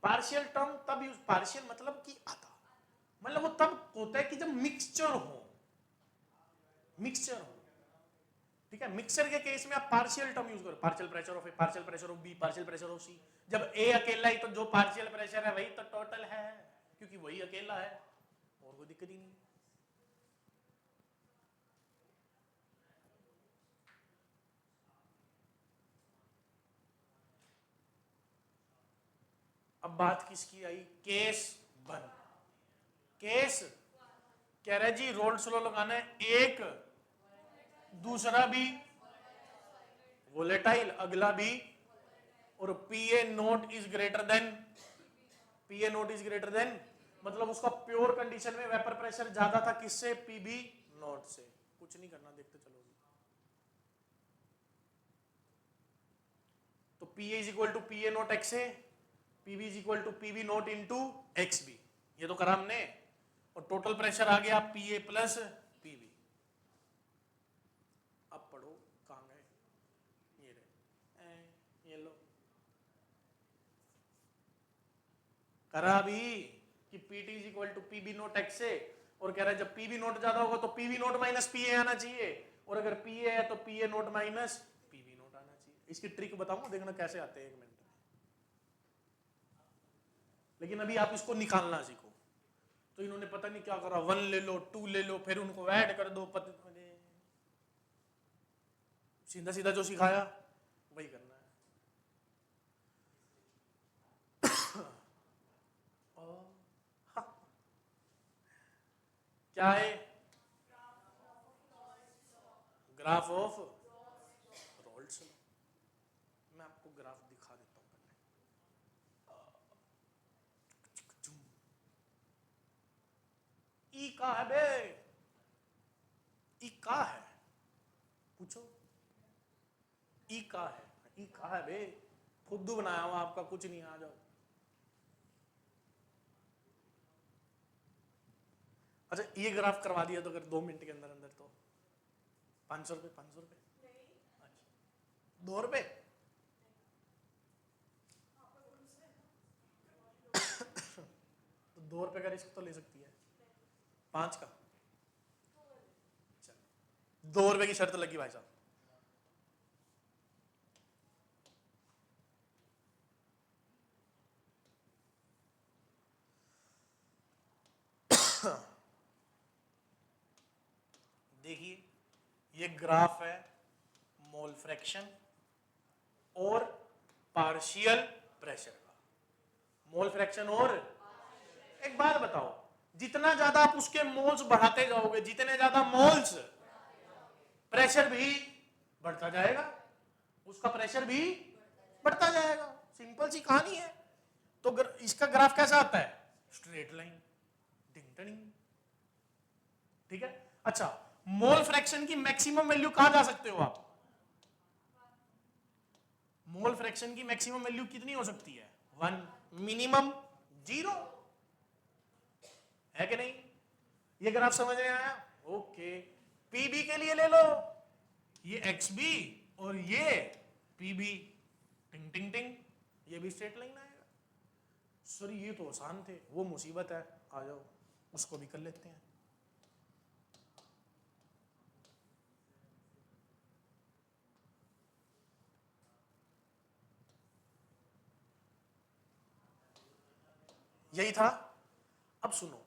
पार्शियल टर्म तब यूज, पार्शियल मतलब कि आधा, मतलब वो तब होता है कि जब मिक्सचर हो, मिक्सचर हो, ठीक है। मिक्सचर के केस में आप पार्शियल टर्म यूज करो, partial pressure of A, partial pressure of B, partial pressure of C. जब ए अकेला ही तो जो पार्शियल प्रेशर है वही तो टोटल है, क्योंकि वही अकेला है, और कोई दिक्कत ही नहीं। अब बात किसकी आई, केस वन, केस कह रहा है जी रोल्ड स्लो लगाना है, एक दूसरा भी वोलेटाइल, अगला भी, और P A note is greater than, P A note is greater than, मतलब उसका प्योर कंडीशन में वेपर प्रेशर ज्यादा था किससे, पीबी नोट से। कुछ नहीं करना, देखते चलो। तो P A is equal to P A naught X A, PB is equal to PB naught into X B, ये तो करा हमने। और टोटल प्रेशर आ गया पीए प्लस पीबी। अब पढ़ो कहां गए, ये रहे, ये लो करा भी कि PT is equal to PB naught X से, और कह रहा है जब पीबी नोट ज्यादा होगा तो पीबी नोट माइनस पीए आना चाहिए, और अगर पीए है तो पीए नोट माइनस पीबी नोट आना चाहिए। इसकी ट्रिक बताऊंगा, देखना कैसे आते हैं 1 मिनट में, लेकिन अभी आप इसको निकालना सीखो। तो इन्होंने पता नहीं क्या करा, 1 ले लो 2 ले लो फिर उनको ऐड कर दो, सीधा सीधा जो सिखाया वही करना है। क्या है, ग्राफ ऑफ रोल्स लॉ। मैं आपको ग्राफ दिखा देता हूं पहले। ई का है बे, ई का है, पूछो ई का है, ई का है बे, फुद्दू बनाया हुआ आपका, कुछ नहीं, आ जाओ। अच्छा ये ग्राफ करवा दिया तो अगर 2 मिनट के अंदर अंदर तो 500 रुपए, 500 रुपए, अच्छा 2 रुपए तो 2 रुपए का रिस्क तो ले सकती है, 5 का, 2 रुपए की शर्त लगी भाई साहब। देखिए ये ग्राफ है मोल फ्रैक्शन और पार्शियल प्रेशर का, मोल फ्रैक्शन और, एक बात बताओ, जितना ज्यादा आप उसके मोल्स बढ़ाते जाओगे, जितने ज्यादा मोल्स, प्रेशर भी बढ़ता जाएगा, उसका प्रेशर भी बढ़ता जाएगा, सिंपल सी कहानी है। तो इसका ग्राफ कैसा आता है, स्ट्रेट लाइन, टिंग, ठीक है। अच्छा मोल फ्रैक्शन की मैक्सिमम वैल्यू कहां जा सकते हो आप, मोल फ्रैक्शन की मैक्सिमम वैल्यू कितनी हो सकती है, 1, मिनिमम 0, है कि नहीं। ये ग्राफ समझ में आया, ओके। पीबी के लिए ले लो, ये एक्स बी और ये पीबी, टिंग टिंग टिंग, ये भी स्ट्रेट लाइन आएगा। सर ये तो आसान थे, वो मुसीबत है, आ जाओ उसको भी कर लेते हैं। यही था। अब सुनो,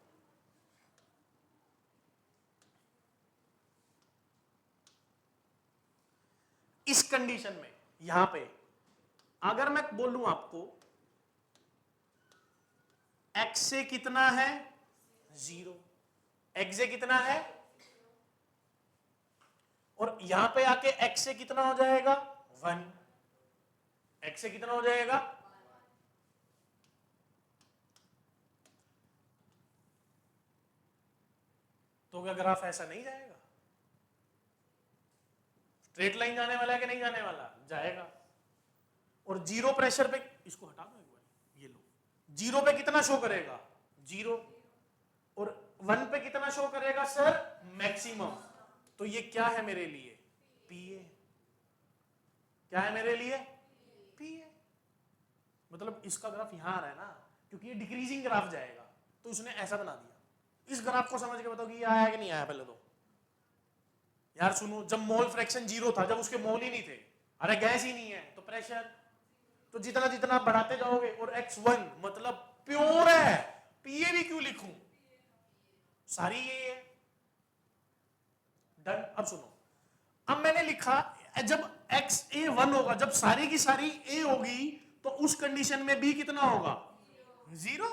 इस कंडीशन में यहां पे अगर मैं बोलूं आपको x से कितना है 0, x से कितना है, और यहां पे आके x से कितना हो जाएगा 1, x से कितना हो जाएगा, तो क्या ग्राफ ऐसा नहीं जाएगा, स्ट्रेट लाइन जाने वाला है कि नहीं जाने वाला, जाएगा। और 0 प्रेशर पे, इसको हटा दो एक बार, ये लो, 0 पे कितना शो करेगा 0, और 1 पे कितना शो करेगा सर मैक्सिमम, तो ये क्या है मेरे लिए पीए, क्या है मेरे लिए पीए। मतलब इसका ग्राफ यहां आ रहा है ना, क्योंकि ये डिक्रीजिंग ग्राफ जाएगा, तो उसने ऐसा बना दिया। इस ग्राफ को समझ के बताओ कि ये आया कि नहीं आया। पहले तो यार सुनो, जब मोल फ्रैक्शन 0 था, जब उसके मोल ही नहीं थे, अरे गैस ही नहीं है, तो प्रेशर, तो जितना जितना बढ़ाते जाओगे, और x1 मतलब प्योर है, पीए भी क्यों लिखूं, सारी ये है डन। अब सुनो, अब मैंने लिखा जब x a 1 होगा, जब सारी की सारी a होगी, तो उस कंडीशन में b कितना होगा 0,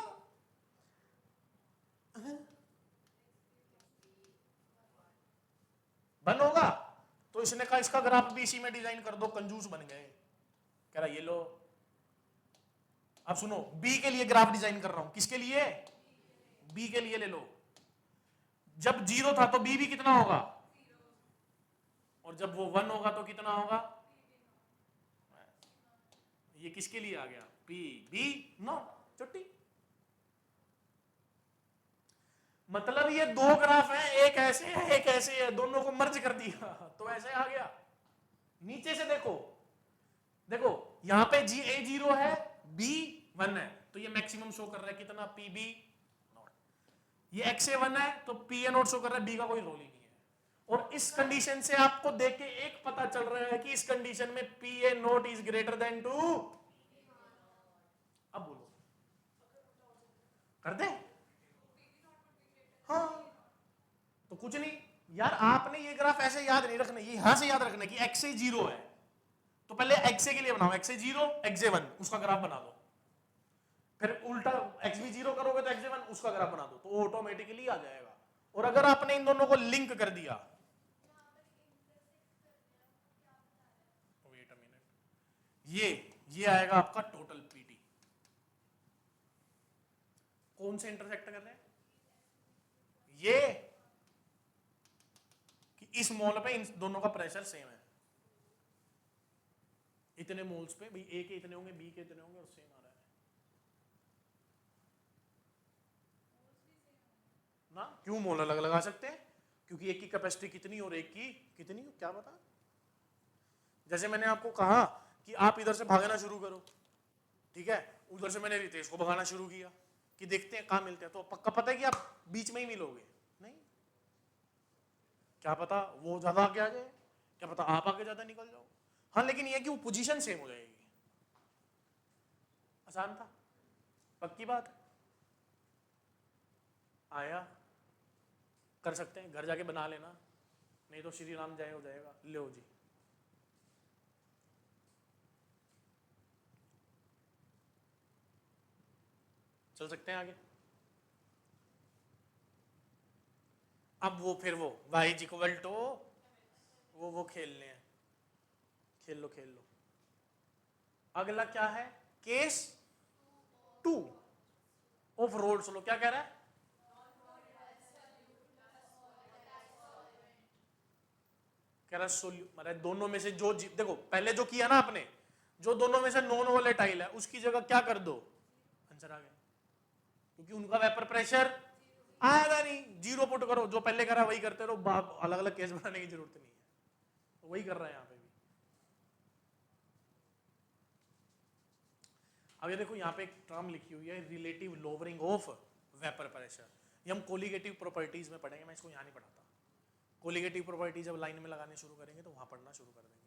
बन होगा। तो इसने कहा इसका ग्राफ भी इसी में डिजाइन कर दो, कंजूस बन गए। कह रहा ये लो, अब सुनो, बी के लिए ग्राफ डिजाइन कर रहा हूं, किसके लिए, बी के लिए ले लो। जब 0 था तो बी भी कितना होगा, और जब वो 1 होगा तो कितना होगा, ये किसके लिए आ गया पी बी नॉट, छुट्टी। मतलब ये दो ग्राफ हैं, एक ऐसे है एक ऐसे है, दोनों को मर्ज कर दिया तो ऐसे आ गया। नीचे से देखो, देखो यहां पे जी ए 0 है, बी 1 है, तो ये मैक्सिमम शो कर रहा है कितना, पी बी नॉट। ये एक्स ए 1 है तो पी ए नॉट शो कर रहा है, बी का कोई रोल ही नहीं है। और इस कंडीशन से आपको देख के एक पता चल रहा है कि इस कंडीशन में P A not is greater than 2। अब बोलो, कर दे? हाँ, तो कुछ नहीं यार, आपने ये ग्राफ ऐसे याद नहीं रखना, ये यहां से याद रखना कि एक्स ए 0 है, तो पहले एक्स ए के लिए बनाओ, एक्स ए 0 एक्स ए 1 उसका ग्राफ बना दो, फिर उल्टा एक्स भी 0 करोगे तो एक्स ए 1 उसका ग्राफ बना दो, तो ऑटोमेटिकली आ जाएगा। और अगर आपने इन दोनों को लिंक कर दिया, वेट अ मिनट, ये आएगा आपका टोटल पीटी। कौन से इंटरसेक्ट कर रहे हैं? ये कि इस मोल पे इन दोनों का प्रेशर सेम है, इतने मोल्स पे भाई, ए के इतने होंगे, बी के इतने होंगे, और सेम आ रहा है ना। क्यों मोल अलग लगा सकते हैं? क्योंकि एक की कैपेसिटी कितनी और एक की कितनी, क्या पता। जैसे मैंने आपको कहा कि आप इधर से भागना शुरू करो, ठीक है, उधर से मैंने रितेश को भगाना शुरू किया कि देखते हैं कहां मिलते हैं, तो पक्का पता है कि आप बीच में ही मिलोगे? नहीं, क्या पता वो ज्यादा आगे आ जाए, क्या पता आप आगे ज्यादा निकल जाओ। हाँ, लेकिन ये कि वो पोजीशन सेम हो जाएगी। आसान था, पक्की बात। आया, कर सकते हैं, घर जाके बना लेना, नहीं तो श्री राम जय हो जाएगा। लो जी, चल सकते हैं आगे। अब वो फिर वो y इज इक्वल टू वो खेलने हैं, खेल लो खेल लो। अगला क्या है? Case 2 of roles law. क्या कह रहा है? कह रहा है दोनों में से जो देखो पहले जो किया ना आपने, जो दोनों में से नॉन वोलेटाइल है उसकी जगह क्या कर दो, आंसर आ गया, क्योंकि उनका वेपर प्रेशर आएगा नहीं। 0 पुट करो, जो पहले करा वही करते रहो, अलग अलग केस बनाने की जरूरत नहीं है, तो वही कर रहे हैं यहाँ पे भी। अब ये देखो यहाँ पे एक टर्म लिखी हुई है, relative lowering of vapour pressure. ये हम कोलिगेटिव प्रॉपर्टीज में पढ़ेंगे, मैं इसको यहाँ नहीं पढ़ाता। कोलिगेटिव प्रॉपर्टीज जब लाइन में लगाने शुरू करेंगे तो वहां पढ़ना शुरू कर देंगे।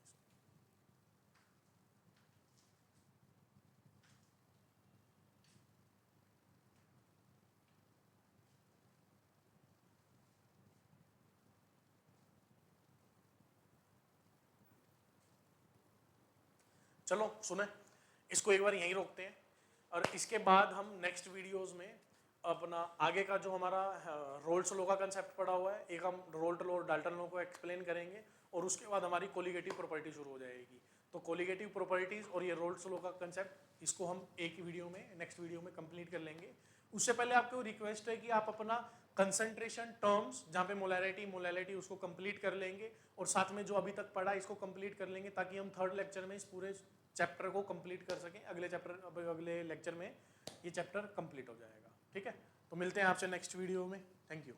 चलो सुने, इसको एक बार यहीं रोकते हैं, और इसके बाद हम नेक्स्ट वीडियोस में अपना आगे का जो हमारा रोल्स लॉ का कंसेप्ट पढ़ा हुआ है, एक हम रोल्ट लॉ और डाल्टन लॉ को एक्सप्लेन करेंगे, और उसके बाद हमारी कोलिगेटिव प्रॉपर्टी शुरू हो जाएगी। तो कोलिगेटिव प्रॉपर्टीज और ये रोल्स लॉ का कंसेप्ट, इसको हम एक ही वीडियो में, नेक्स्ट वीडियो में कंप्लीट कर लेंगे। उससे पहले आपको रिक्वेस्ट है कि आप अपना कंसंट्रेशन टर्म्स जहाँ पे मोलैलिटी उसको कंप्लीट कर लेंगे, और साथ में जो अभी तक पढ़ा इसको कंप्लीट कर लेंगे, ताकि हम थर्ड लेक्चर में इस पूरे चैप्टर को कंप्लीट कर सकें। अगले लेक्चर में ये चैप्टर कंप्लीट हो जाएगा। ठीक है, तो मिलते हैं आपसे नेक्स्ट वीडियो में। Thank you.